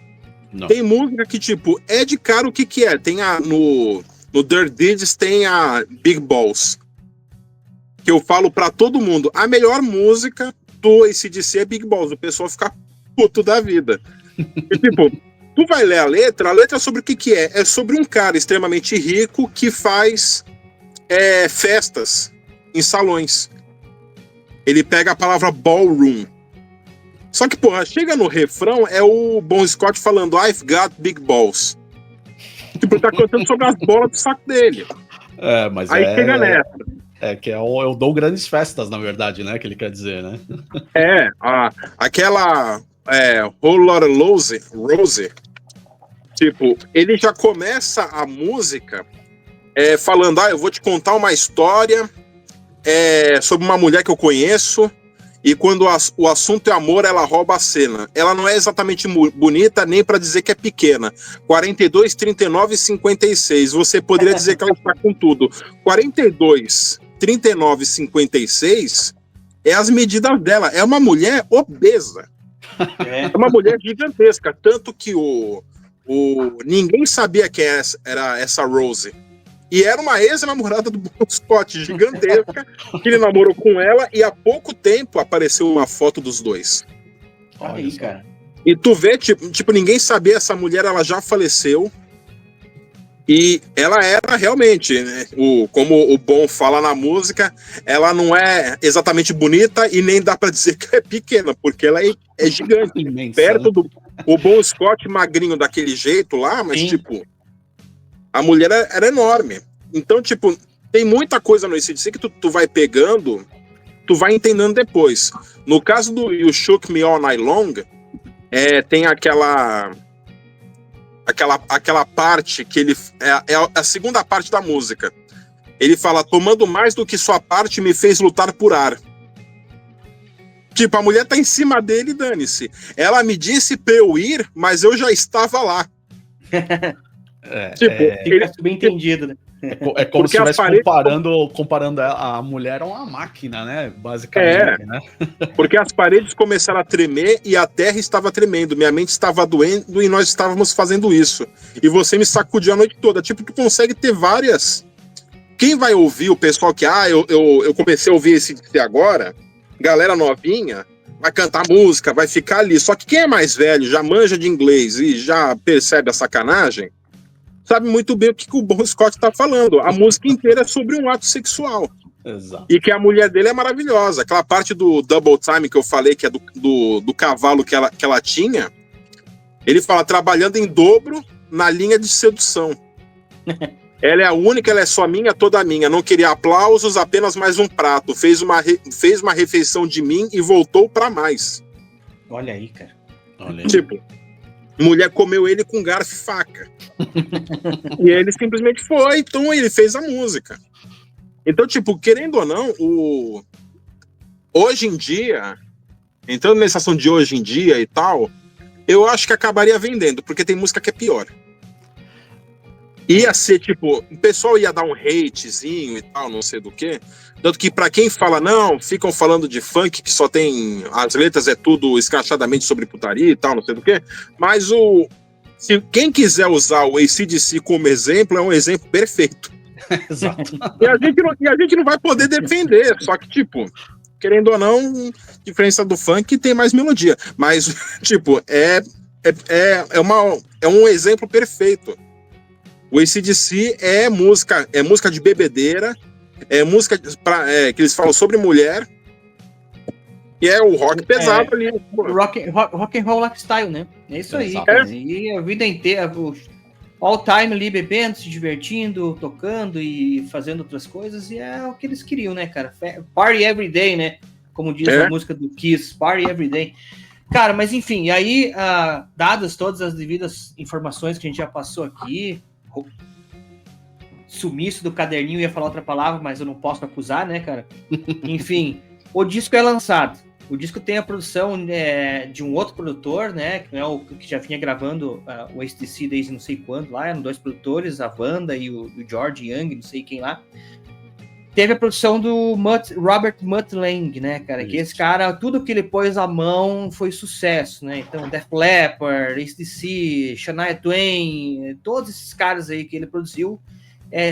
Speaker 4: Não. Tem música que, tipo, é de cara o que é. Tem no Dirty Deeds tem a Big Balls, que eu falo pra todo mundo, a melhor música do AC/DC é Big Balls, o pessoal fica puto da vida. E, tipo, tu vai ler a letra é sobre o que é. É sobre um cara extremamente rico que faz festas em salões. Ele pega a palavra ballroom. Só que, porra, chega no refrão, é o Bon Scott falando I've got big balls. Tipo, ele tá cantando sobre as bolas do saco dele.
Speaker 3: Mas
Speaker 4: aí chega nessa.
Speaker 3: Eu dou grandes festas, na verdade, né? Que ele quer dizer, né?
Speaker 4: Aquela Whole Lotta Rose, tipo, ele já começa a música falando, eu vou te contar uma história sobre uma mulher que eu conheço, e quando o assunto é amor, ela rouba a cena. Ela não é exatamente bonita, nem para dizer que é pequena. 42, 39 e 56. Você poderia dizer que ela está com tudo. 42, 39 e 56 é as medidas dela. É uma mulher obesa. É uma mulher gigantesca. Tanto que ninguém sabia quem era essa Rose. E era uma ex-namorada do Bon Scott, gigantesca, que ele namorou com ela, e há pouco tempo apareceu uma foto dos dois.
Speaker 1: Olha aí, cara.
Speaker 4: E tu vê, tipo, ninguém sabia, essa mulher, ela já faleceu, e ela era realmente, né, como o Bon fala na música, ela não é exatamente bonita, e nem dá pra dizer que é pequena, porque ela é gigante.
Speaker 3: Imensa,
Speaker 4: perto
Speaker 3: né?
Speaker 4: O Bon Scott magrinho daquele jeito lá, mas sim, tipo... A mulher era enorme. Então, tipo, tem muita coisa no AC/DC que tu vai pegando, tu vai entendendo depois. No caso do You Shook Me All Night Long, tem aquela parte que ele... É a segunda parte da música. Ele fala, tomando mais do que sua parte me fez lutar por ar. Tipo, a mulher tá em cima dele, dane-se. Ela me disse pra eu ir, mas eu já estava lá.
Speaker 1: Fica subentendido, né?
Speaker 3: É como se estivesse comparando a mulher a uma máquina, né? Basicamente, né?
Speaker 4: Porque as paredes começaram a tremer e a terra estava tremendo. Minha mente estava doendo e nós estávamos fazendo isso. E você me sacudiu a noite toda. Tipo, tu consegue ter várias... Quem vai ouvir o pessoal que... eu comecei a ouvir esse agora, galera novinha, vai cantar música, vai ficar ali. Só que quem é mais velho, já manja de inglês e já percebe a sacanagem, sabe muito bem o que o Bon Scott tá falando. A música inteira é sobre um ato sexual.
Speaker 3: Exato.
Speaker 4: E que a mulher dele é maravilhosa. Aquela parte do double time que eu falei, que é do cavalo que ela tinha, ele fala, trabalhando em dobro na linha de sedução. Ela é a única, ela é só minha, toda minha. Não queria aplausos, apenas mais um prato. Fez uma refeição de mim e voltou pra mais.
Speaker 1: Olha aí, cara.
Speaker 3: Olha aí.
Speaker 4: Tipo... Mulher comeu ele com garfo e faca. E ele simplesmente foi, então ele fez a música. Então, tipo, querendo ou não, hoje em dia, entrando na estação de hoje em dia e tal, eu acho que acabaria vendendo, porque tem música que é pior. Ia ser, tipo, o pessoal ia dar um hatezinho e tal, não sei do que. Tanto que pra quem fala, não, ficam falando de funk, que só tem... As letras é tudo escrachadamente sobre putaria e tal, não sei do que. Mas se quem quiser usar o AC/DC como exemplo, é um exemplo perfeito.
Speaker 3: Exato.
Speaker 4: E a gente não vai poder defender. Só que, tipo, querendo ou não, diferença do funk tem mais melodia. Mas, tipo, é um exemplo perfeito. O AC/DC é música de bebedeira, é música que eles falam sobre mulher, e é o rock pesado ali.
Speaker 1: Rock and roll lifestyle, né? É isso aí.
Speaker 3: Exato.
Speaker 1: Cara. E a vida inteira, all time ali bebendo, se divertindo, tocando e fazendo outras coisas, e é o que eles queriam, né, cara? Party every day, né? Como diz a música do Kiss, party every day. Cara, mas enfim, e aí, dadas todas as devidas informações que a gente já passou aqui, sumiço do caderninho, ia falar outra palavra, mas eu não posso acusar, né, cara? Enfim, o disco é lançado. O disco tem a produção de um outro produtor, né? Que não é o que já vinha gravando o AC/DC desde não sei quando lá. Eram 2 produtores, a Wanda e o George Young, não sei quem lá. Teve a produção do Robert Mutt Lange, né, cara? Isso. Que esse cara, tudo que ele pôs à mão foi sucesso, né? Então, Def Leppard, AC/DC, Shania Twain, todos esses caras aí que ele produziu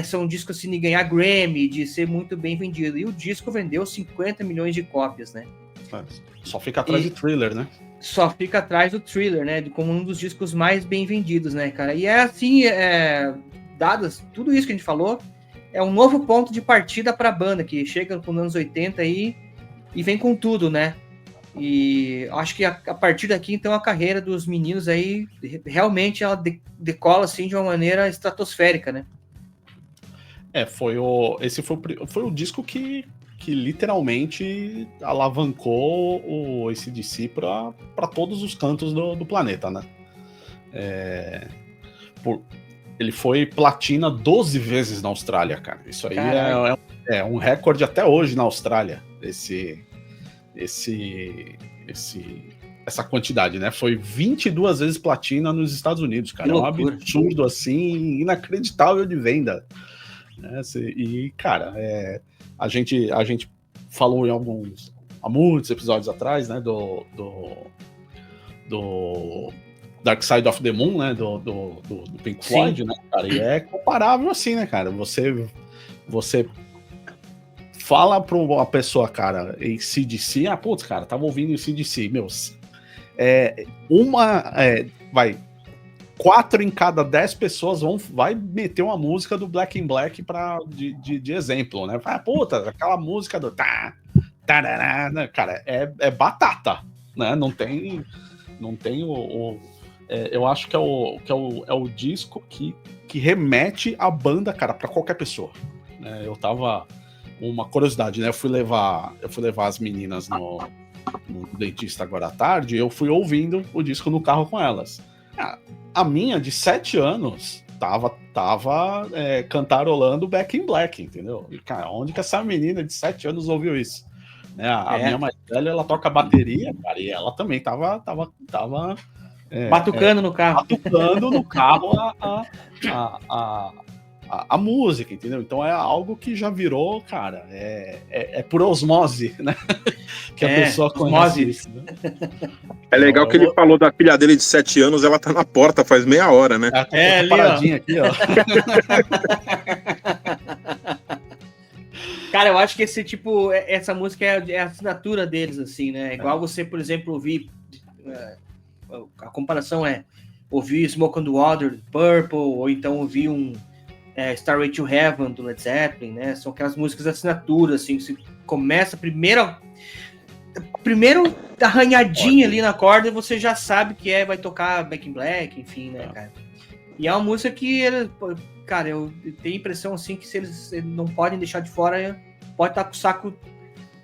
Speaker 1: são discos assim de ganhar Grammy, de ser muito bem vendido. E o disco vendeu 50 milhões de cópias, né?
Speaker 3: Só fica atrás do Thriller, né?
Speaker 1: Só fica atrás do Thriller, né? Como um dos discos mais bem vendidos, né, cara? E assim, dadas tudo isso que a gente falou, é um novo ponto de partida para a banda, que chega nos anos 80 aí e vem com tudo, né? E acho que a partir daqui, então, a carreira dos meninos aí, realmente ela decola, assim, de uma maneira estratosférica, né?
Speaker 3: Esse foi o disco que literalmente alavancou o AC/DC para todos os cantos do planeta, né? Ele foi platina 12 vezes na Austrália, cara. Isso aí é um recorde até hoje na Austrália, essa quantidade, né? Foi 22 vezes platina nos Estados Unidos, cara. É um absurdo, assim, inacreditável de venda. E, cara, a gente falou há muitos episódios atrás, né, do Dark Side of the Moon, né, do Pink Floyd, né, cara, e é comparável assim, né, cara, você fala pra uma pessoa, cara, AC/DC, putz, cara, tava ouvindo AC/DC, 4 em cada 10 pessoas vai meter uma música do Black in Black de exemplo, né? Puta, aquela música do tarará, né? Cara, é batata, né? Não tem eu acho que é o disco que remete a banda, cara, pra qualquer pessoa, né? Eu tava uma curiosidade, né? Eu fui levar as meninas no dentista agora à tarde, e eu fui ouvindo o disco no carro com elas. A minha, de 7 anos, tava cantarolando Back in Black, entendeu? E, cara, onde que essa menina de 7 anos ouviu isso? Né? A minha mais velha, ela toca bateria, cara, e ela também tava
Speaker 1: batucando no carro.
Speaker 3: Batucando no carro a música, entendeu? Então é algo que já virou, cara, por osmose, né? Que a pessoa conhece isso, né?
Speaker 4: É legal que ele falou da filha dele de 7 anos, ela tá na porta faz meia hora, né?
Speaker 3: Tá paradinha aqui, ó.
Speaker 1: Cara, eu acho que essa música é a assinatura deles, assim, né? Igual você, por exemplo, ouvir... a comparação é ouvir Smoke on the Water, do Purple, ou então ouvir Starway to Heaven, do Led Zeppelin, né? São aquelas músicas de assinatura, assim, que você começa primeiro arranhadinha ali na corda e você já sabe que vai tocar Back in Black, enfim, né, cara? E é uma música que, cara, eu tenho a impressão, assim, que se eles não podem deixar de fora, pode estar com o saco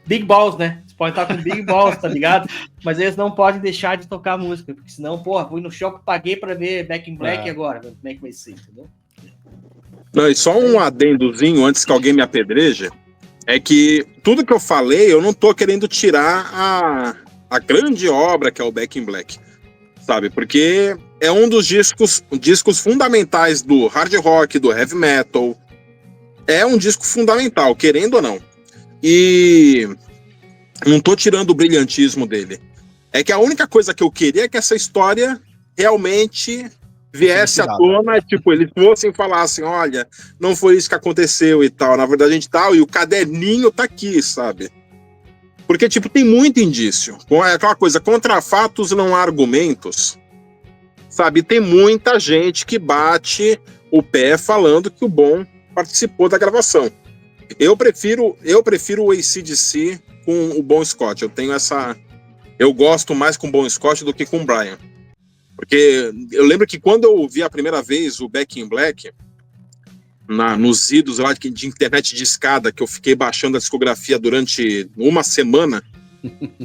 Speaker 1: Big Balls, né? Você pode estar com Big Balls, tá ligado? Mas eles não podem deixar de tocar a música, porque senão, fui no show que paguei pra ver Back in Black e agora, como é que vai ser, entendeu?
Speaker 4: Não, e só um adendozinho antes que alguém me apedreje, é que tudo que eu falei, eu não tô querendo tirar a grande obra que é o Back in Black, sabe? Porque é um dos discos fundamentais do hard rock, do heavy metal. É um disco fundamental, querendo ou não. E não tô tirando o brilhantismo dele. É que a única coisa que eu queria é que essa história realmente viesse à tona, tipo, eles fossem e falassem, olha, não foi isso que aconteceu e tal, na verdade a gente tal, e o caderninho tá aqui, sabe? Porque, tipo, tem muito indício. É aquela coisa, contra fatos não há argumentos, sabe? Tem muita gente que bate o pé falando que o Bon participou da gravação. Eu prefiro o AC/DC com o Bon Scott. Eu gosto mais com o Bon Scott do que com o Brian. Porque eu lembro que quando eu ouvi a primeira vez o Back in Black, nos idos lá de internet de escada, que eu fiquei baixando a discografia durante uma semana,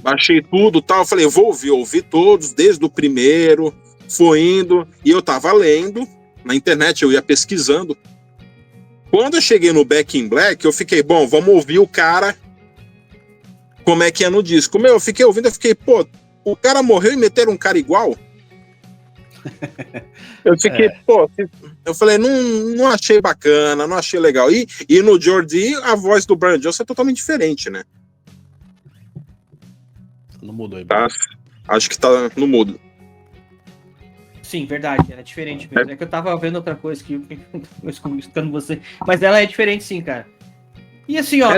Speaker 4: baixei tudo e tal, eu falei, eu vou ouvi todos, desde o primeiro, foi indo, e eu tava lendo, na internet eu ia pesquisando. Quando eu cheguei no Back in Black, eu fiquei, bom, vamos ouvir o cara, como é que é no disco. Eu fiquei ouvindo, eu fiquei, pô, o cara morreu e meteram um cara igual? Eu fiquei, pô, eu falei, não achei bacana, não achei legal. E no Jordi, a voz do Brian Johnson é totalmente diferente, né?
Speaker 3: Não mudou aí.
Speaker 4: Tá, acho que tá no mudo.
Speaker 1: Sim, verdade, ela é diferente mesmo. É que eu tava vendo outra coisa aqui, escutando você. Mas ela é diferente sim, cara. E assim, ó,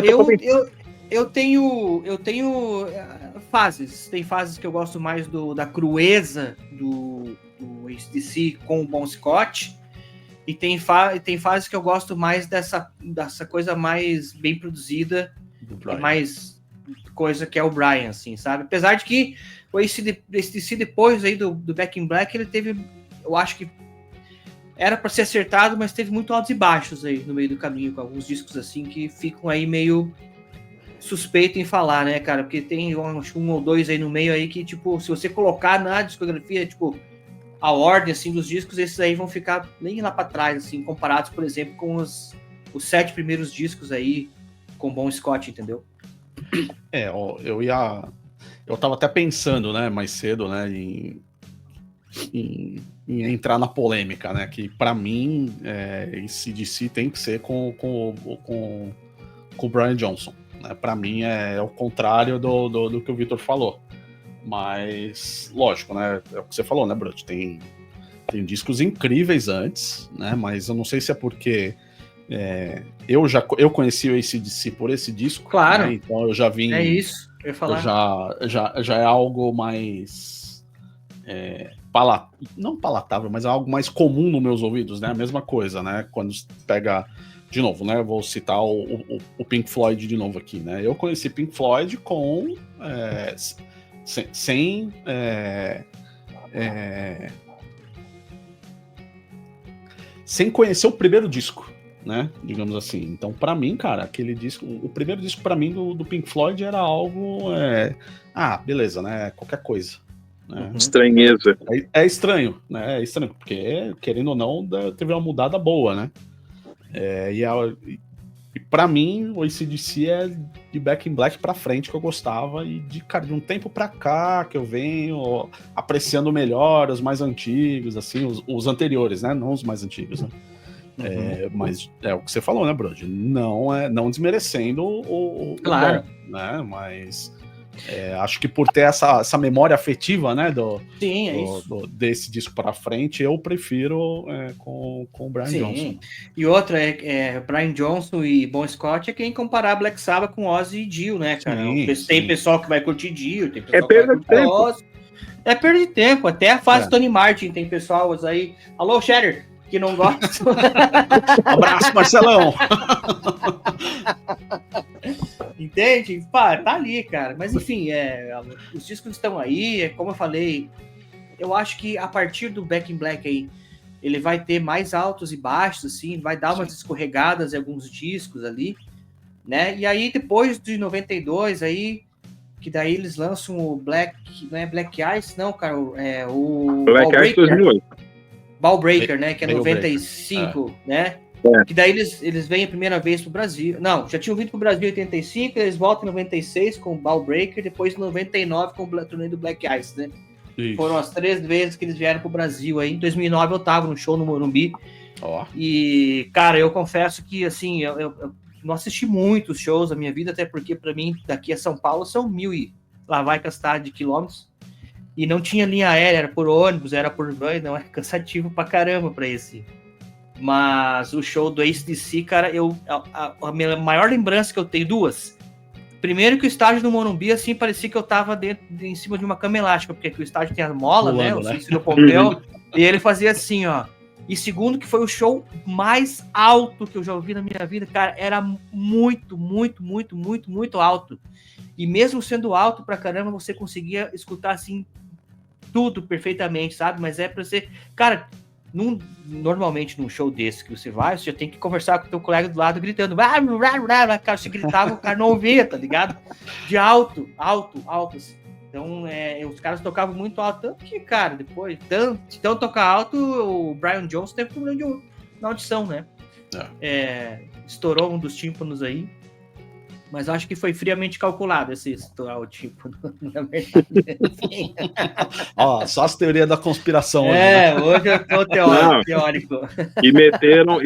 Speaker 1: eu tenho fases. Tem fases que eu gosto mais da crueza do AC/DC com o Bon Scott. E tem fases que eu gosto mais dessa coisa mais bem produzida e mais coisa que é o Brian, assim, sabe? Apesar de que o AC/DC depois aí do Back in Black, ele teve, eu acho que era para ser acertado, mas teve muito altos e baixos aí no meio do caminho, com alguns discos assim que ficam aí meio suspeito em falar, né, cara? Porque tem um ou dois aí no meio aí que, tipo, se você colocar na discografia, tipo, a ordem, assim, dos discos, esses aí vão ficar nem lá para trás, assim, comparados, por exemplo, com os 7 primeiros discos aí com Bon Scott, entendeu?
Speaker 3: Eu tava até pensando, né, mais cedo, né, em entrar na polêmica, né, que pra mim esse DC tem que ser com o Brian Johnson, né, pra mim é o contrário do que o Vitor falou, mas lógico, né, é o que você falou, né, Brut, tem discos incríveis antes, né, mas eu não sei se é porque eu conheci o AC/DC por esse disco,
Speaker 1: claro,
Speaker 3: né, então eu já vim.
Speaker 1: É isso, eu ia falar.
Speaker 3: Já é algo mais não palatável, mas é algo mais comum nos meus ouvidos, né? A mesma coisa, né? Quando pega de novo, né? Vou citar o Pink Floyd de novo aqui, né? Eu conheci Pink Floyd com sem conhecer o primeiro disco, né? Digamos assim. Então, pra mim, cara, aquele disco, o primeiro disco pra mim do Pink Floyd era algo, beleza, né? Qualquer coisa. Né?
Speaker 4: Estranheza.
Speaker 3: É estranho, né? É estranho, porque, querendo ou não, teve uma mudada boa, né? E pra mim, o AC/DC é de Back in Black pra frente que eu gostava, e de um tempo pra cá que eu venho apreciando melhor os mais antigos, assim, os anteriores, né? Não os mais antigos, né? Mas é o que você falou, né, Brody? Não desmerecendo o
Speaker 1: claro.
Speaker 3: bom, né? Mas acho que por ter essa memória afetiva, né, desse disco para frente, eu prefiro com o Brian Johnson.
Speaker 1: E outra Brian Johnson e Bon Scott é quem comparar Black Sabbath com Ozzy e Dio, né, cara? Tem pessoal que vai curtir Dio, tem pessoal que vai curtir Ozzy. É perda de tempo, até a fase Tony Martin tem pessoal aí. Alô, Shatter, que não gosta.
Speaker 3: Abraço, Marcelão.
Speaker 1: Entende? Pá, tá ali, cara. Mas enfim, os discos estão aí, como eu falei, eu acho que a partir do Back in Black aí, ele vai ter mais altos e baixos, assim, vai dar umas escorregadas em alguns discos ali, né? E aí, depois de 92, aí, que daí eles lançam o Black, não é Black Ice, não, cara, o
Speaker 4: Black Ice 2008.
Speaker 1: Ball Breaker, né, que é 95, né? Que daí eles vêm a primeira vez pro Brasil. Não, já tinham vindo pro Brasil em 85, eles voltam em 96 com o Ball Breaker, depois em 99 com o torneio do Black Ice, né? Isso. Foram as 3 vezes que eles vieram pro Brasil aí. Em 2009 eu tava no show no Morumbi. E, cara, eu confesso que, assim, eu não assisti muitos shows na minha vida, até porque, pra mim, daqui a São Paulo são 1.000 e lá vai castar de quilômetros. E não tinha linha aérea, era por ônibus, era por van, não, é cansativo pra caramba pra esse. Mas o show do AC/DC, cara, a minha maior lembrança que eu tenho, 2. Primeiro que o estádio do Morumbi, assim, parecia que eu tava em cima de uma cama elástica, porque o estádio tem a mola, né? O Cícero Pompeu, e ele fazia assim, ó. E segundo que foi o show mais alto que eu já ouvi na minha vida, cara, era muito, muito, muito, muito, muito alto. E mesmo sendo alto pra caramba, você conseguia escutar, assim, tudo perfeitamente, sabe? Mas é pra você... Cara, normalmente num show desse que você vai, você já tem que conversar com o teu colega do lado gritando. Cara, se gritava, o cara não ouvia, tá ligado? De alto, assim. Então, os caras tocavam muito alto, tanto que, cara, depois, então tocar alto, o Brian Jones teve problema na audição, né? Estourou um dos tímpanos aí, mas acho que foi friamente calculado esse estourar o tímpano, na verdade.
Speaker 3: Ó, só as teorias da conspiração.
Speaker 1: Hoje eu tô teórico.
Speaker 4: E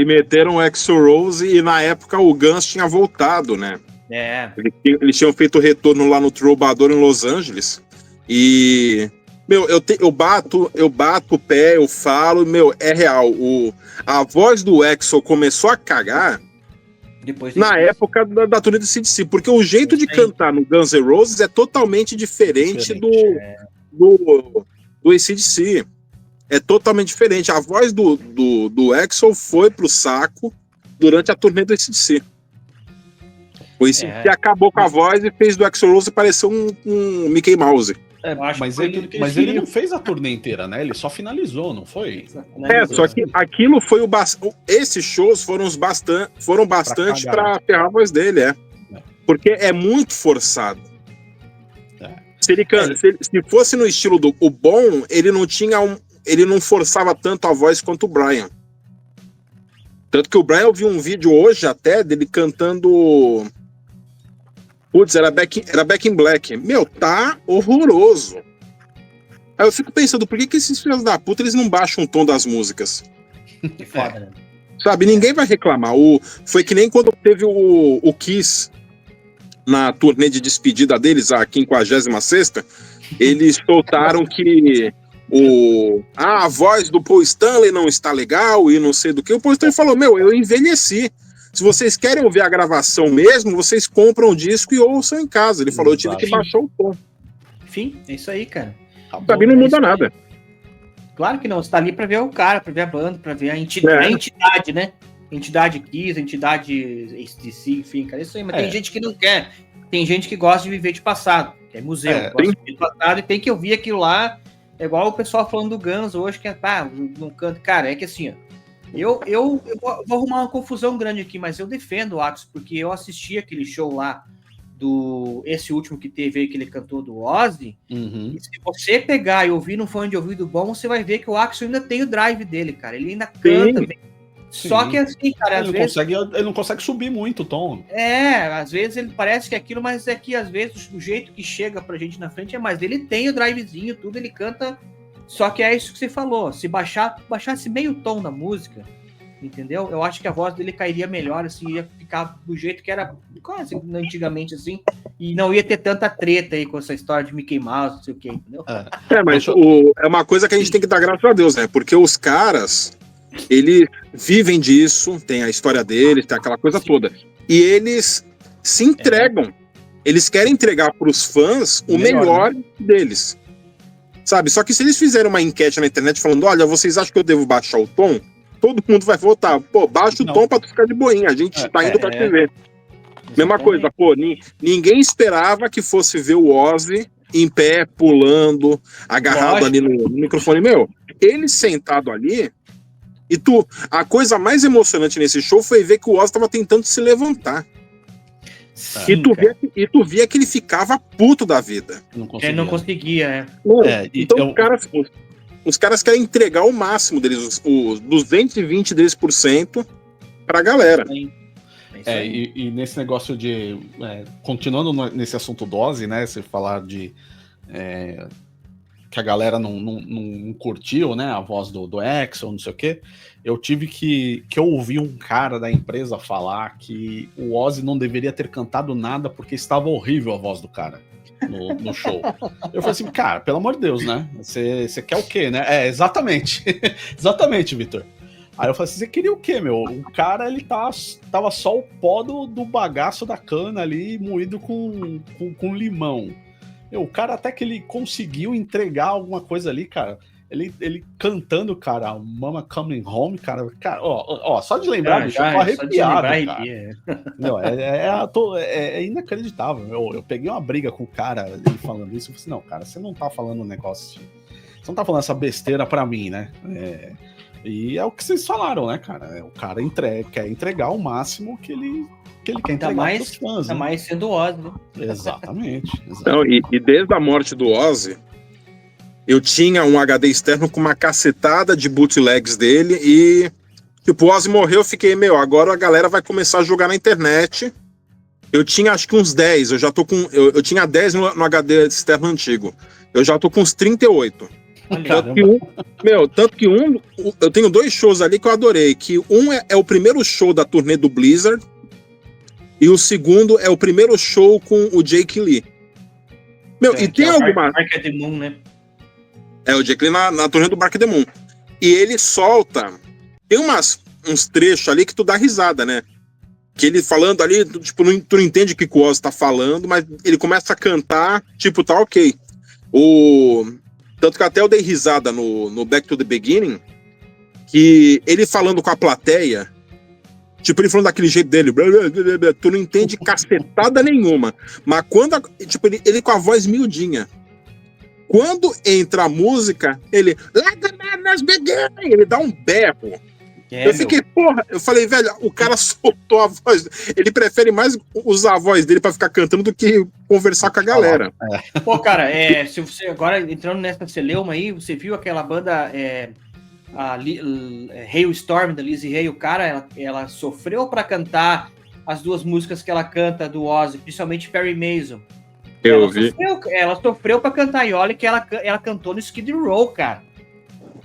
Speaker 4: meteram o Axl Rose, e na época o Guns tinha voltado, né? Eles tinham feito o retorno lá no Troubadour em Los Angeles. E, meu, eu bato o pé, eu falo, meu, é real. A voz do Axl começou a cagar na época da turnê do CDC, porque o jeito de cantar no Guns N' Roses é totalmente diferente do AC/DC. É totalmente diferente. A voz do Axl foi pro saco durante a turnê do AC/DC. O AC/DC acabou com a voz e fez do Axl Rose parecer um Mickey Mouse.
Speaker 3: Mas ele não fez a turnê inteira, né? Ele só finalizou, não foi?
Speaker 4: Só que aquilo foi esses shows foram bastante pra ferrar a voz dele, Porque é muito forçado. Se fosse no estilo do o bom, ele não forçava tanto a voz quanto o Brian. Tanto que o Brian, eu vi um vídeo hoje até dele cantando... Putz, era Back in Black. Meu, tá horroroso. Aí eu fico pensando, por que esses filhos da puta eles não baixam o tom das músicas?
Speaker 1: Que foda, né?
Speaker 4: Sabe, ninguém vai reclamar. Foi que nem quando teve o Kiss na turnê de despedida deles, a 56ª, eles soltaram que a voz do Paul Stanley não está legal e não sei do que. O Paul Stanley falou, meu, eu envelheci. Se vocês querem ouvir a gravação mesmo, vocês compram o disco e ouçam em casa. Ele falou, eu tive que baixar o tom.
Speaker 1: Enfim, é isso aí, cara.
Speaker 4: Sabe, não muda nada.
Speaker 1: Claro que não, você tá ali pra ver o cara, pra ver a banda, pra ver a entidade, né? Entidade Kiss, entidade AC/DC, enfim, cara, isso aí. Mas tem gente que não quer. Tem gente que gosta de viver de passado, que é museu. Gosta de viver de passado e tem que ouvir aquilo lá. É igual o pessoal falando do Guns hoje, que não canta. Cara, é que assim, ó. Eu vou arrumar uma confusão grande aqui, mas eu defendo o Axl, porque eu assisti aquele show lá, esse último que teve aí, que ele cantou do Ozzy, e se você pegar e ouvir no fone de ouvido bom, você vai ver que o Axl ainda tem o drive dele, cara, ele ainda canta bem. Só que assim, cara,
Speaker 3: ele não consegue subir muito o tom.
Speaker 1: Às vezes ele parece que é aquilo, mas é que às vezes o jeito que chega pra gente na frente é mais. Ele tem o drivezinho, tudo, ele canta. Só que é isso que você falou, se baixasse meio tom na música, entendeu? Eu acho que a voz dele cairia melhor, assim, ia ficar do jeito que era quase antigamente, assim, e não ia ter tanta treta aí com essa história de Mickey Mouse, não sei o que, entendeu?
Speaker 4: Mas é uma coisa que a gente tem que dar graças a Deus, né? Porque os caras, eles vivem disso, tem a história deles, tem aquela coisa toda, e eles se entregam, eles querem entregar para os fãs o melhor deles. Sabe, só que se eles fizerem uma enquete na internet falando, olha, vocês acham que eu devo baixar o tom? Todo mundo vai votar. Pô, baixa o tom pra tu ficar de boinha. A gente tá indo pra te ver. Mesma coisa, pô, ninguém esperava que fosse ver o Ozzy em pé, pulando, agarrado ali no microfone. Meu, ele sentado ali, a coisa mais emocionante nesse show foi ver que o Ozzy tava tentando se levantar. Sim, e tu via que ele ficava puto da vida.
Speaker 1: Ele não conseguia,
Speaker 4: Então os caras querem entregar o máximo deles, os 220 deles por cento pra galera.
Speaker 3: E nesse negócio de... continuando nesse assunto dose, né? Você falar de... que a galera não curtiu, né? A voz do Axl, não sei o quê. Eu tive que eu ouvi um cara da empresa falar que o Ozzy não deveria ter cantado nada porque estava horrível a voz do cara no show. Eu falei assim, cara, pelo amor de Deus, né? Você quer o quê, né? Exatamente. Exatamente, Vitor. Aí eu falei assim, você queria o quê, meu? O cara, ele tava só o pó do bagaço da cana ali, moído com limão. O cara até que ele conseguiu entregar alguma coisa ali, cara. Ele cantando, cara, Mama Coming Home, cara, ó, só de lembrar, bicho, eu tô arrepiado, cara. Não, é inacreditável. Eu peguei uma briga com o cara, ele falando isso, eu falei assim, não, cara, você não tá falando um negócio Você não tá falando essa besteira pra mim, né? E é o que vocês falaram, né, cara? O cara quer entregar o máximo que ele quer entregar pros fãs.
Speaker 1: Ainda mais sendo o Ozzy, né?
Speaker 3: Exatamente.
Speaker 4: Não, e desde a morte do Ozzy, eu tinha um HD externo com uma cacetada de bootlegs dele e, tipo, o Ozzy morreu, eu fiquei, agora a galera vai começar a jogar na internet. Eu tinha acho que uns 10, eu já tô com... Eu tinha 10 no HD externo antigo. Eu já tô com uns 38. Tanto que eu tenho 2 shows ali que eu adorei, que um é o primeiro show da turnê do Blizzard e o segundo é o primeiro show com o Jake Lee. E tem alguma...
Speaker 1: Bark at the Moon, né?
Speaker 4: É, o Jake Lee na turnê do Bark at the Moon. E ele solta... Tem uns trechos ali que tu dá risada, né? Que ele falando ali, tipo, tu não entende o que o Ozzy tá falando, mas ele começa a cantar, tipo, tá ok. Tanto que até eu dei risada no Back to the Beginning, que ele falando com a plateia, tipo, ele falando daquele jeito dele, tu não entende cacetada nenhuma. Mas quando, tipo, ele com a voz miudinha. Quando entra a música, ele ele dá um berro. Eu fiquei, porra, eu falei, velho, o cara soltou a voz. Ele prefere mais usar a voz dele pra ficar cantando do que conversar com a galera.
Speaker 1: Pô, cara, se você agora entrando nessa celeuma aí, você viu aquela banda Hailstorm da Lizzie Hale, cara, ela sofreu pra cantar as 2 músicas que ela canta do Ozzy, principalmente Perry Mason. Ela sofreu pra cantar, e olha que ela cantou no Skid Row, cara.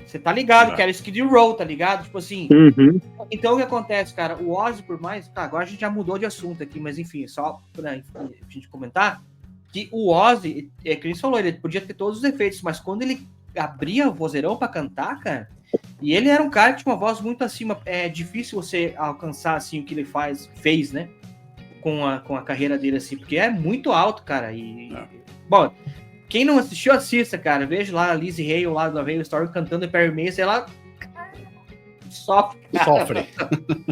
Speaker 1: Você tá ligado que era Skid Row, tá ligado? Tipo assim.
Speaker 4: Uhum.
Speaker 1: Então o que acontece, cara? O Ozzy, por mais... Tá, agora a gente já mudou de assunto aqui, mas enfim, só pra gente comentar, que o Ozzy, que a gente falou, ele podia ter todos os efeitos, mas quando ele abria o vozeirão pra cantar, cara, e ele era um cara que tinha uma voz muito acima, é difícil você alcançar, assim, o que ele fez, né? Com a carreira dele, assim, porque é muito alto, cara, Bom... Quem não assistiu, assista, cara. Veja lá a Lizzie Hale, lá do Hailstorm, cantando Perry Mason, ela sofre.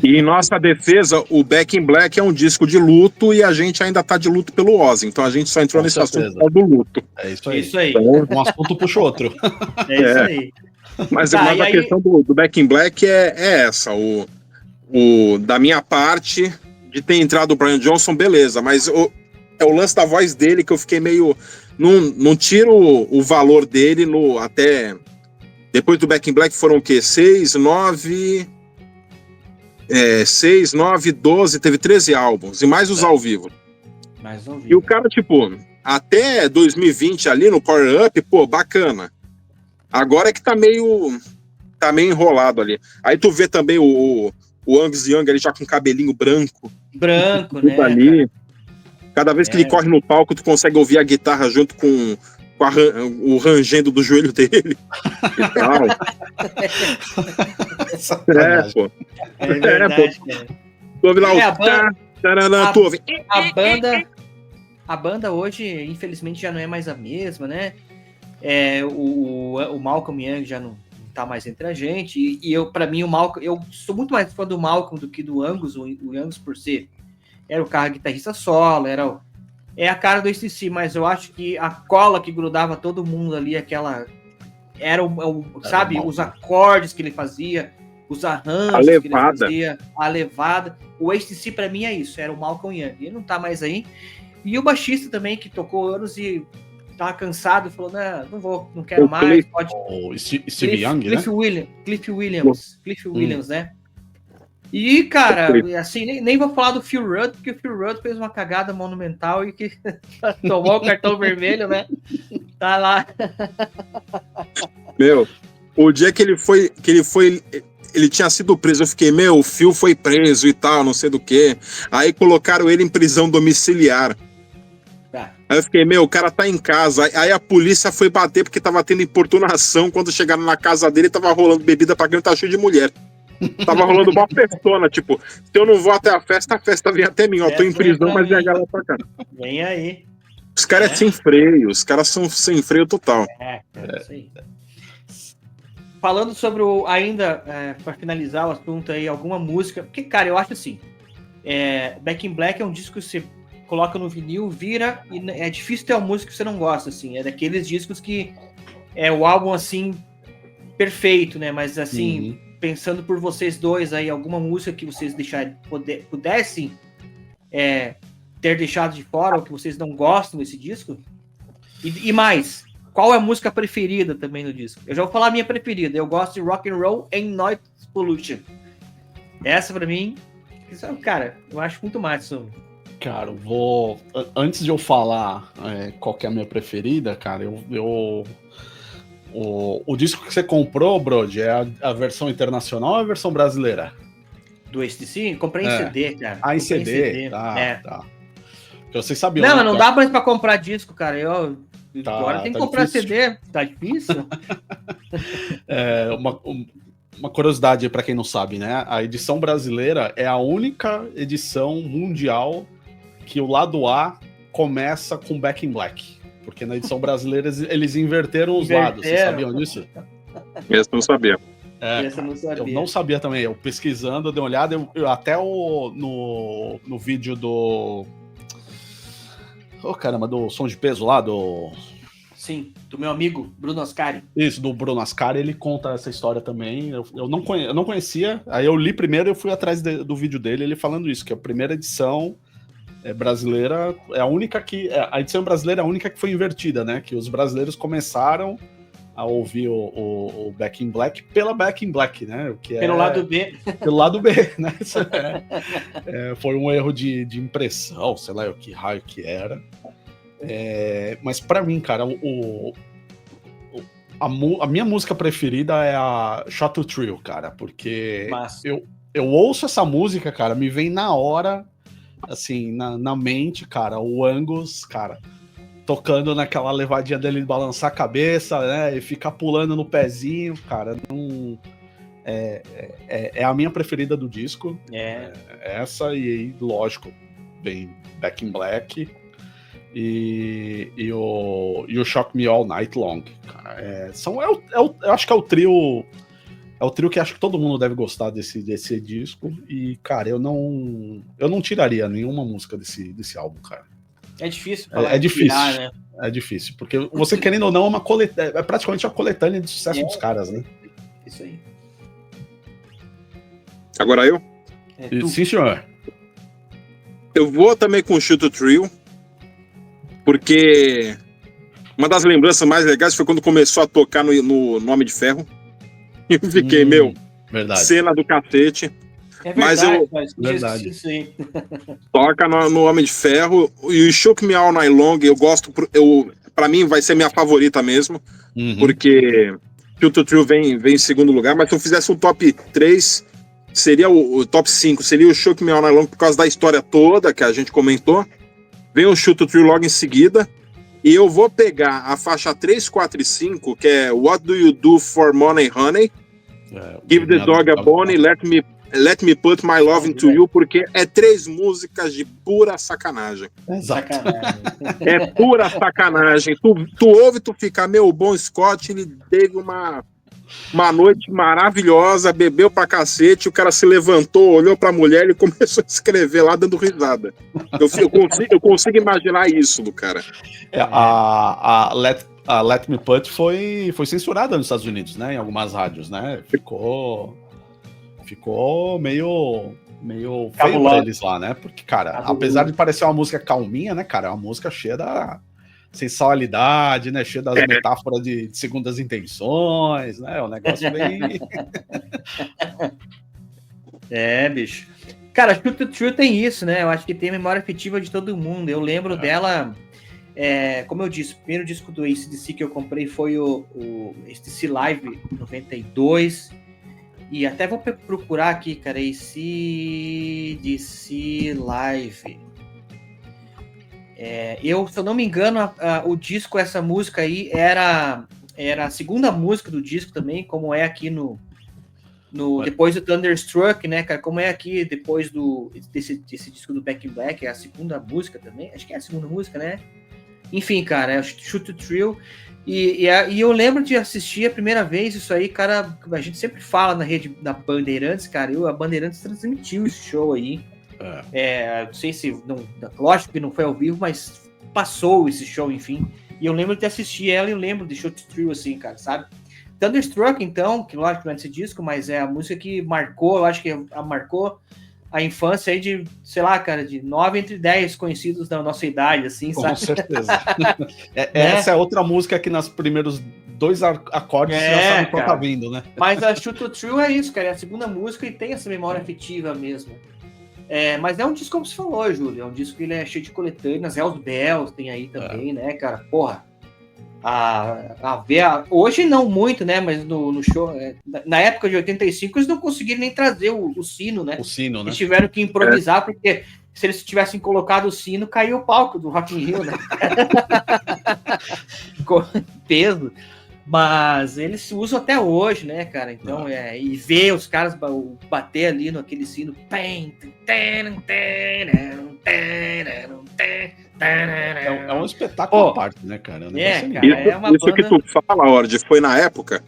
Speaker 4: E em nossa defesa, o Back in Black é um disco de luto e a gente ainda tá de luto pelo Ozzy. Então a gente só entrou nesse assunto do luto.
Speaker 3: É isso aí.
Speaker 1: Isso aí.
Speaker 3: Então, um assunto puxa o outro.
Speaker 1: É isso aí.
Speaker 4: Mas a questão do Back in Black é essa. Da minha parte, de ter entrado o Brian Johnson, beleza. Mas é o lance da voz dele que eu fiquei meio... Não tiro o valor dele até... Depois do Back in Black foram o quê? 6, 9, 12, teve 13 álbuns. E mais os ao vivo. E o cara, tipo, até 2020 ali no Power Up, pô, bacana. Agora é que tá meio enrolado ali. Aí tu vê também o Angus Young ali já com cabelinho branco.
Speaker 1: Branco, né?
Speaker 4: Ali. Cada vez que ele corre no palco, tu consegue ouvir a guitarra junto com o rangendo do joelho dele e tal. Pô.
Speaker 1: É verdade, cara.
Speaker 4: Tu ouve lá
Speaker 1: a banda hoje, infelizmente, já não é mais a mesma, né? O Malcolm Young já não tá mais entre a gente. E eu, pra mim, eu sou muito mais fã do Malcolm do que do Angus. O Angus, por ser... Era o cara guitarrista solo, é a cara do AC/DC, mas eu acho que a cola que grudava todo mundo ali, sabe, os acordes que ele fazia, os arranjos que ele fazia, a levada. O AC/DC pra mim é isso, era o Malcolm Young. Ele não tá mais aí. E o baixista também, que tocou anos e tava cansado, falou, não quero mais.
Speaker 3: O Steve Young, né?
Speaker 1: Cliff Williams, né? E, cara, assim, nem vou falar do Phil Rudd, porque o Phil Rudd fez uma cagada monumental e que tomou o cartão vermelho, né? Tá lá.
Speaker 4: O dia que ele tinha sido preso, eu fiquei, o Phil foi preso e tal, não sei do que. Aí colocaram ele em prisão domiciliar. Aí eu fiquei, o cara tá em casa. Aí a polícia foi bater porque tava tendo importunação. Quando chegaram na casa dele, tava rolando bebida pra quem tá cheio de mulher. Tava rolando uma festona, tipo, se eu não vou até a festa vem até mim, ó, tô em prisão, mas vem a galera pra cá.
Speaker 1: Vem aí.
Speaker 4: Os caras sem freio, os caras são sem freio total.
Speaker 1: Isso aí. Falando sobre pra finalizar o assunto aí, alguma música, porque, cara, eu acho assim, Back in Black é um disco que você coloca no vinil, vira, e é difícil ter uma música que você não gosta, assim, é daqueles discos que é o álbum, assim, perfeito, né? Mas, assim, pensando por vocês dois aí, alguma música que vocês pudessem ter deixado de fora, ou que vocês não gostam desse disco? E mais, qual é a música preferida também no disco? Eu já vou falar a minha preferida. Eu gosto de Rock and Roll and Noise Pollution. Essa, pra mim, cara, eu acho muito massa.
Speaker 3: Cara, antes de eu falar qual que é a minha preferida, cara, o disco que você comprou, Brody, é a versão internacional ou a versão brasileira?
Speaker 1: Do AC/DC? Comprei em CD, cara.
Speaker 3: Ah, em CD? Tá. Porque vocês sabiam.
Speaker 1: Não, mas não dá mais pra comprar disco, cara. Agora tem que comprar
Speaker 3: difícil.
Speaker 1: CD. Tá difícil?
Speaker 3: Uma curiosidade para quem não sabe, né? A edição brasileira é a única edição mundial que o lado A começa com Back in Black. Porque na edição brasileira eles inverteram os lados. Vocês sabiam disso?
Speaker 4: Esse não sabia.
Speaker 1: Essa eu não sabia.
Speaker 3: Eu não sabia também. Eu pesquisando, eu dei uma olhada. Eu até no vídeo do... caramba, do Som de Peso lá, do...
Speaker 1: Sim, do meu amigo Bruno Ascari.
Speaker 3: Isso, do Bruno Ascari, ele conta essa história também. Eu não conhecia, aí eu li primeiro e eu fui atrás do vídeo dele, ele falando isso, que a primeira edição brasileira é a única que... A edição brasileira é a única que foi invertida, né? Que os brasileiros começaram a ouvir o Back in Black pela Back in Black, né? O que
Speaker 1: pelo lado B.
Speaker 3: Pelo lado B, né? Foi um erro de impressão, sei lá o que raio que era. Mas pra mim, cara, a minha música preferida é a Shot to Thrill, cara, porque eu ouço essa música, cara, me vem na hora, assim, na mente, cara, o Angus, cara, tocando naquela levadinha dele de balançar a cabeça, né, e ficar pulando no pezinho, cara, não... É a minha preferida do disco, essa, e aí, lógico, vem Back in Black... E o Shock Me All Night Long, cara. Eu acho que é o trio que acho que todo mundo deve gostar desse disco. E, cara, eu não tiraria nenhuma música desse álbum, cara.
Speaker 1: É difícil.
Speaker 3: É difícil.
Speaker 1: Tirar, né?
Speaker 3: É difícil, porque você querendo ou não, é praticamente uma coletânea de sucesso dos caras, né?
Speaker 1: Isso aí.
Speaker 4: Agora eu?
Speaker 3: Sim, senhor.
Speaker 4: Eu vou também com o Shoot to Thrill. Porque uma das lembranças mais legais foi quando começou a tocar no Homem de Ferro. E eu fiquei,
Speaker 3: verdade.
Speaker 4: Cena do cacete.
Speaker 1: É verdade,
Speaker 3: verdade.
Speaker 1: Isso aí.
Speaker 4: Toca no Homem de Ferro. E o Shook Me All Night Long, eu gosto. Pra mim, vai ser minha favorita mesmo. Porque Shoot to Thrill vem em segundo lugar. Mas se eu fizesse um top 3, seria o top 5. Seria o Shook Me All Night Long por causa da história toda que a gente comentou. Vem o Shoot to Thrill logo em seguida. E eu vou pegar a faixa 3, 4 e 5, que é What Do You Do For Money, Honey? Give the Dog a Bone, Let Me Put My Love Into You, porque é 3 músicas de pura sacanagem.
Speaker 1: Sacanagem.
Speaker 4: É pura sacanagem. Tu ouve, tu fica, meu, Bon Scott, ele teve uma noite maravilhosa, bebeu pra cacete, o cara se levantou, olhou pra mulher e começou a escrever lá dando risada. Eu consigo imaginar isso do cara.
Speaker 3: A Let Me Put foi censurada nos Estados Unidos, né? Em algumas rádios, né? Ficou meio feio pra eles lá, né? Porque, cara, apesar de parecer uma música calminha, né, cara? É uma música cheia da sensualidade, né? Cheia das metáforas de segundas intenções, né? O negócio bem...
Speaker 1: bicho. Cara, Shoot to Thrill tem isso, né? Eu acho que tem a memória afetiva de todo mundo. Eu lembro dela, como eu disse, o primeiro disco do AC/DC que eu comprei foi o AC/DC Live 92. E até vou procurar aqui, cara, AC/DC Live. Se eu não me engano, o disco, essa música aí, era a segunda música do disco também, como é aqui depois do Thunderstruck, né, cara, como é aqui depois desse disco do Back in Black, é a segunda música também, acho que é a segunda música, né? Enfim, cara, é o Shoot to Thrill, e eu lembro de assistir a primeira vez isso aí, cara, a gente sempre fala na rede da Bandeirantes, cara, a Bandeirantes transmitiu esse show aí. Não sei se, lógico que não foi ao vivo, mas passou esse show, enfim. E eu lembro de assistir ela e eu lembro de Shoot Thrill, assim, cara, sabe? Thunderstruck, então, que lógico não é desse disco, mas é a música que marcou, eu acho que marcou a infância aí de, sei lá, cara, de 9 entre 10 conhecidos da nossa idade, assim,
Speaker 3: Com
Speaker 1: sabe?
Speaker 3: certeza. Essa é outra música que nos primeiros 2 acordes você já sabe qual tá vindo, né?
Speaker 1: Mas a Shoot to Thrill é isso, cara, é a segunda música e tem essa memória afetiva mesmo. Mas é um disco, como você falou, Júlio, é um disco que ele é cheio de coletâneas, Hells Bells tem aí também, né, cara? Porra, hoje não muito, né, mas no show, na época de 85, eles não conseguiram nem trazer o sino, né?
Speaker 3: O sino, né?
Speaker 1: Eles tiveram que improvisar, porque se eles tivessem colocado o sino, caiu o palco do Rock in Rio, né? Ficou peso. Mas eles usam até hoje, né, cara? Então, e ver os caras bater ali naquele sino.
Speaker 3: É um espetáculo à parte, né, cara?
Speaker 4: Isso que tu fala, Ord, foi na época?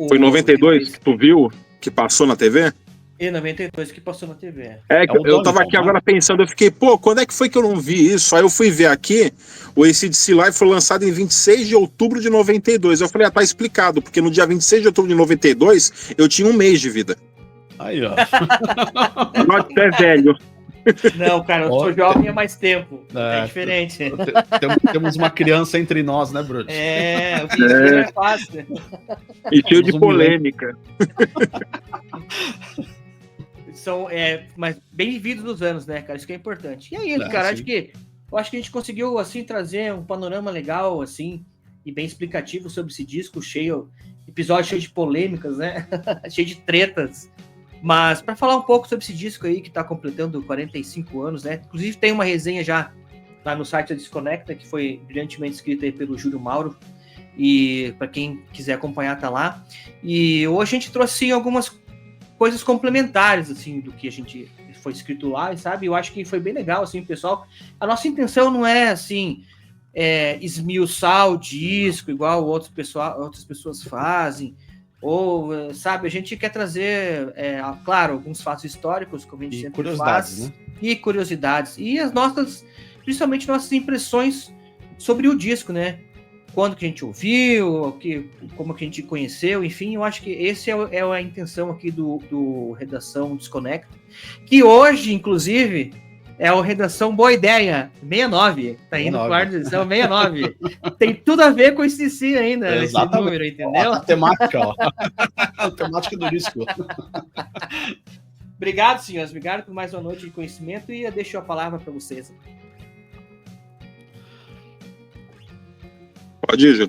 Speaker 4: Foi em 92 que tu viu que passou na TV?
Speaker 1: Em 92 que passou na TV.
Speaker 4: Eu tava aqui agora pensando, eu fiquei, quando é que foi que eu não vi isso? Aí eu fui ver aqui, o AC/DC Live foi lançado em 26 de outubro de 92. Eu falei, tá explicado, porque no dia 26 de outubro de 92, eu tinha 1 mês de vida.
Speaker 3: Aí, ó.
Speaker 4: Nós é velho.
Speaker 1: Não, cara, eu sou jovem há mais tempo. É diferente.
Speaker 3: Temos uma criança entre nós, né, Bruno?
Speaker 1: O que é fácil.
Speaker 4: E cheio de polêmica.
Speaker 1: Mas bem vividos dos anos, né, cara? Isso que é importante. E aí, cara, eu acho que a gente conseguiu, assim, trazer um panorama legal, assim, e bem explicativo sobre esse disco, episódio cheio de polêmicas, né? Cheio de tretas. Mas para falar um pouco sobre esse disco aí, que tá completando 45 anos, né? Inclusive tem uma resenha já lá no site da Desconecta, que foi brilhantemente escrita aí pelo Júlio Mauro. E para quem quiser acompanhar, tá lá. E hoje a gente trouxe algumas coisas complementares, assim, do que a gente foi escrito lá, sabe? Eu acho que foi bem legal, assim, pessoal. A nossa intenção não é, assim, esmiuçar o disco, igual outras pessoas fazem, ou, sabe, a gente quer trazer, claro, alguns fatos históricos, como a gente sempre faz, né? E curiosidades, e principalmente nossas impressões sobre o disco, né? Quando que a gente ouviu, como que a gente conheceu, enfim, eu acho que esse é a intenção aqui do Redação Desconecta, que hoje, inclusive, é o Redação Boa Ideia 69, tá indo para a edição 69. Tem tudo a ver com esse DC ainda, esse número, entendeu?
Speaker 3: A temática, ó. A temática do disco.
Speaker 1: Obrigado, senhores, obrigado por mais uma noite de conhecimento e eu deixo a palavra para vocês.
Speaker 4: Pode ir, Gil.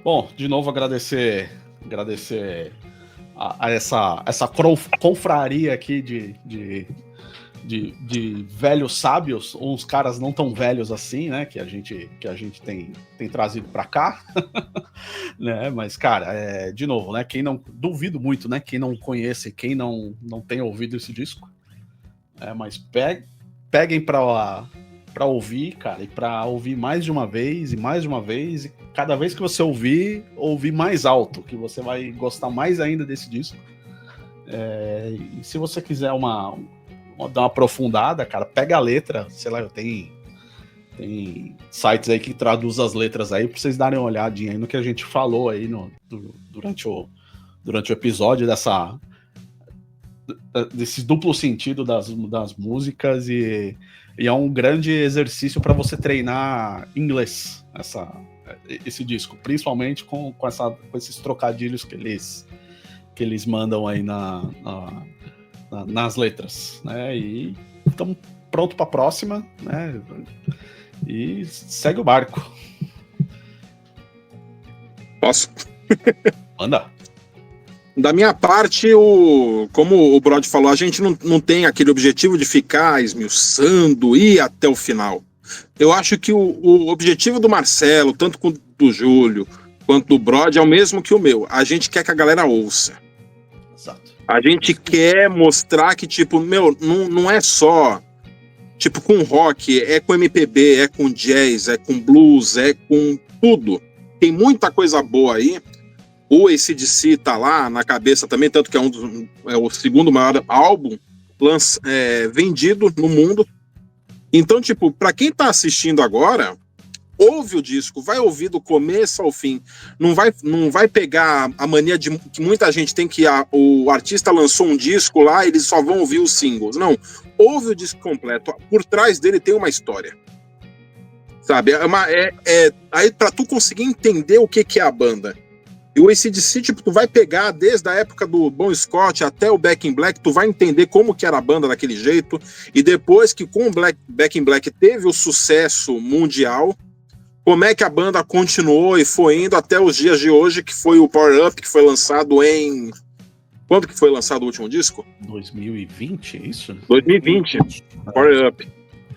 Speaker 3: Bom, de novo agradecer a essa confraria aqui de velhos sábios, uns caras não tão velhos assim, né, que a gente tem trazido para cá, né, mas, cara, de novo, né, duvido muito, né, quem não conhece, quem não tem ouvido esse disco, mas peguem para ouvir, cara, e para ouvir mais de uma vez, e cada vez que você ouvir mais alto, que você vai gostar mais ainda desse disco. E se você quiser dar uma aprofundada, cara, pega a letra, sei lá, tem sites aí que traduzem as letras aí, pra vocês darem uma olhadinha aí no que a gente falou aí durante o episódio desse duplo sentido das músicas, e é um grande exercício para você treinar inglês, esse disco, principalmente com esses trocadilhos que eles mandam aí nas letras, né? E estamos pronto para a próxima, né? E segue o barco.
Speaker 4: Posso?
Speaker 3: Manda.
Speaker 4: Da minha parte, como o Brod falou, a gente não tem aquele objetivo de ficar esmiuçando e ir até o final. Eu acho que o objetivo do Marcelo, tanto do Júlio quanto do Brod, é o mesmo que o meu. A gente quer que a galera ouça.
Speaker 3: Exato.
Speaker 4: A gente quer mostrar que, tipo, não é só, tipo, com rock, é com MPB, é com jazz, é com blues, é com tudo. Tem muita coisa boa aí. O AC/DC tá lá na cabeça também, tanto que é o segundo maior álbum vendido no mundo. Então, tipo, pra quem tá assistindo agora, ouve o disco, vai ouvir do começo ao fim. Não vai pegar a mania de que muita gente tem que o artista lançou um disco lá, eles só vão ouvir os singles. Não, ouve o disco completo. Por trás dele tem uma história. Sabe? Aí pra tu conseguir entender o que é a banda. E o AC/DC, tipo, tu vai pegar desde a época do Bon Scott até o Back in Black, tu vai entender como que era a banda daquele jeito, e depois que com o Back in Black teve o sucesso mundial, como é que a banda continuou e foi indo até os dias de hoje, que foi o Power Up, que foi lançado em... Quando que foi lançado o último disco?
Speaker 3: 2020, é isso?
Speaker 4: 2020, Power Up.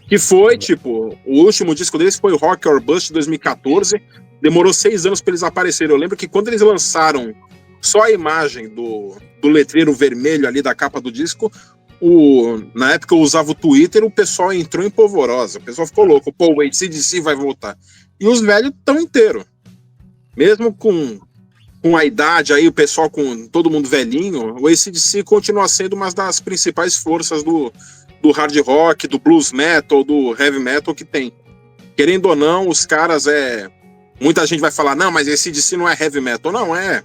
Speaker 4: Que foi, tipo, o último disco deles foi o Rock or Bust de 2014, demorou 6 anos para eles aparecerem. Eu lembro que quando eles lançaram só a imagem do letreiro vermelho ali da capa do disco, na época eu usava o Twitter, o pessoal entrou em polvorosa, o pessoal ficou louco, pô, o AC/DC vai voltar. E os velhos estão inteiros. Mesmo com a idade aí, o pessoal com todo mundo velhinho, o AC/DC continua sendo uma das principais forças do hard rock, do blues metal, do heavy metal que tem. Querendo ou não, os caras muita gente vai falar, não, mas esse AC/DC não é heavy metal. Não, é.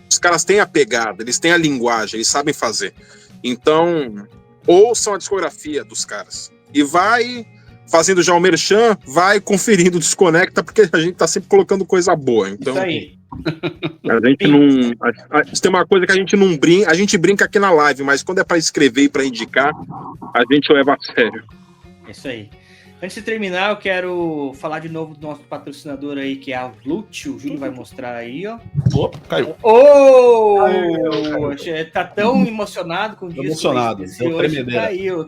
Speaker 4: Os caras têm a pegada, eles têm a linguagem, eles sabem fazer. Então, ouçam a discografia dos caras. E vai fazendo já o merchan, vai conferindo o Desconecta, porque a gente tá sempre colocando coisa boa. Então,
Speaker 1: isso aí.
Speaker 4: A gente não... Tem uma coisa que a gente não brinca, a gente brinca aqui na live, mas quando é para escrever e para indicar, a gente leva a sério.
Speaker 1: Isso aí. Antes de terminar, eu quero falar de novo do nosso patrocinador aí, que é a Vlut. O Júlio vai mostrar aí, ó.
Speaker 3: Opa, caiu.
Speaker 1: Caiu. Tá tão emocionado com o disco.
Speaker 3: Emocionado, deu tremedeira.
Speaker 1: Caiu.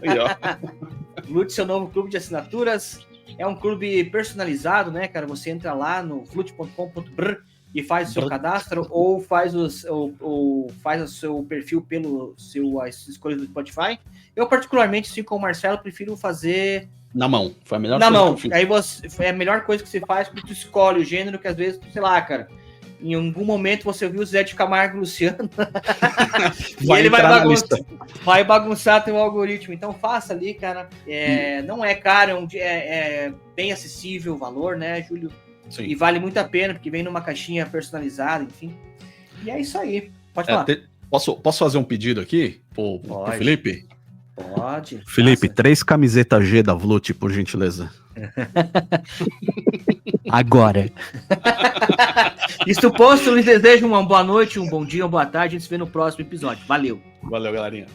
Speaker 3: Aí, ó.
Speaker 1: Vlut, seu novo clube de assinaturas. É um clube personalizado, né, cara? Você entra lá no vlut.com.br e faz o seu cadastro ou faz o seu perfil pelo as escolhas do Spotify. Eu, particularmente, assim como o Marcelo, prefiro fazer...
Speaker 3: Na mão, foi a melhor
Speaker 1: coisa. Na mão,
Speaker 3: que eu fiz.
Speaker 1: Aí é a melhor coisa que você faz, porque tu escolhe o gênero, que às vezes, sei lá, cara, em algum momento você ouviu o Zé de Camargo e Luciano, e ele vai bagunçar teu algoritmo. Então faça ali, cara. Não é caro, é bem acessível o valor, né, Júlio? Sim. E vale muito a pena, porque vem numa caixinha personalizada, enfim. E é isso aí. Pode falar.
Speaker 3: Posso fazer um pedido aqui pro Felipe?
Speaker 1: Pode.
Speaker 3: Felipe, 3 camisetas G da Vlut, por gentileza.
Speaker 1: Agora. Isto posto, lhes desejo uma boa noite, um bom dia, uma boa tarde. A gente se vê no próximo episódio. Valeu.
Speaker 3: Valeu, galerinha.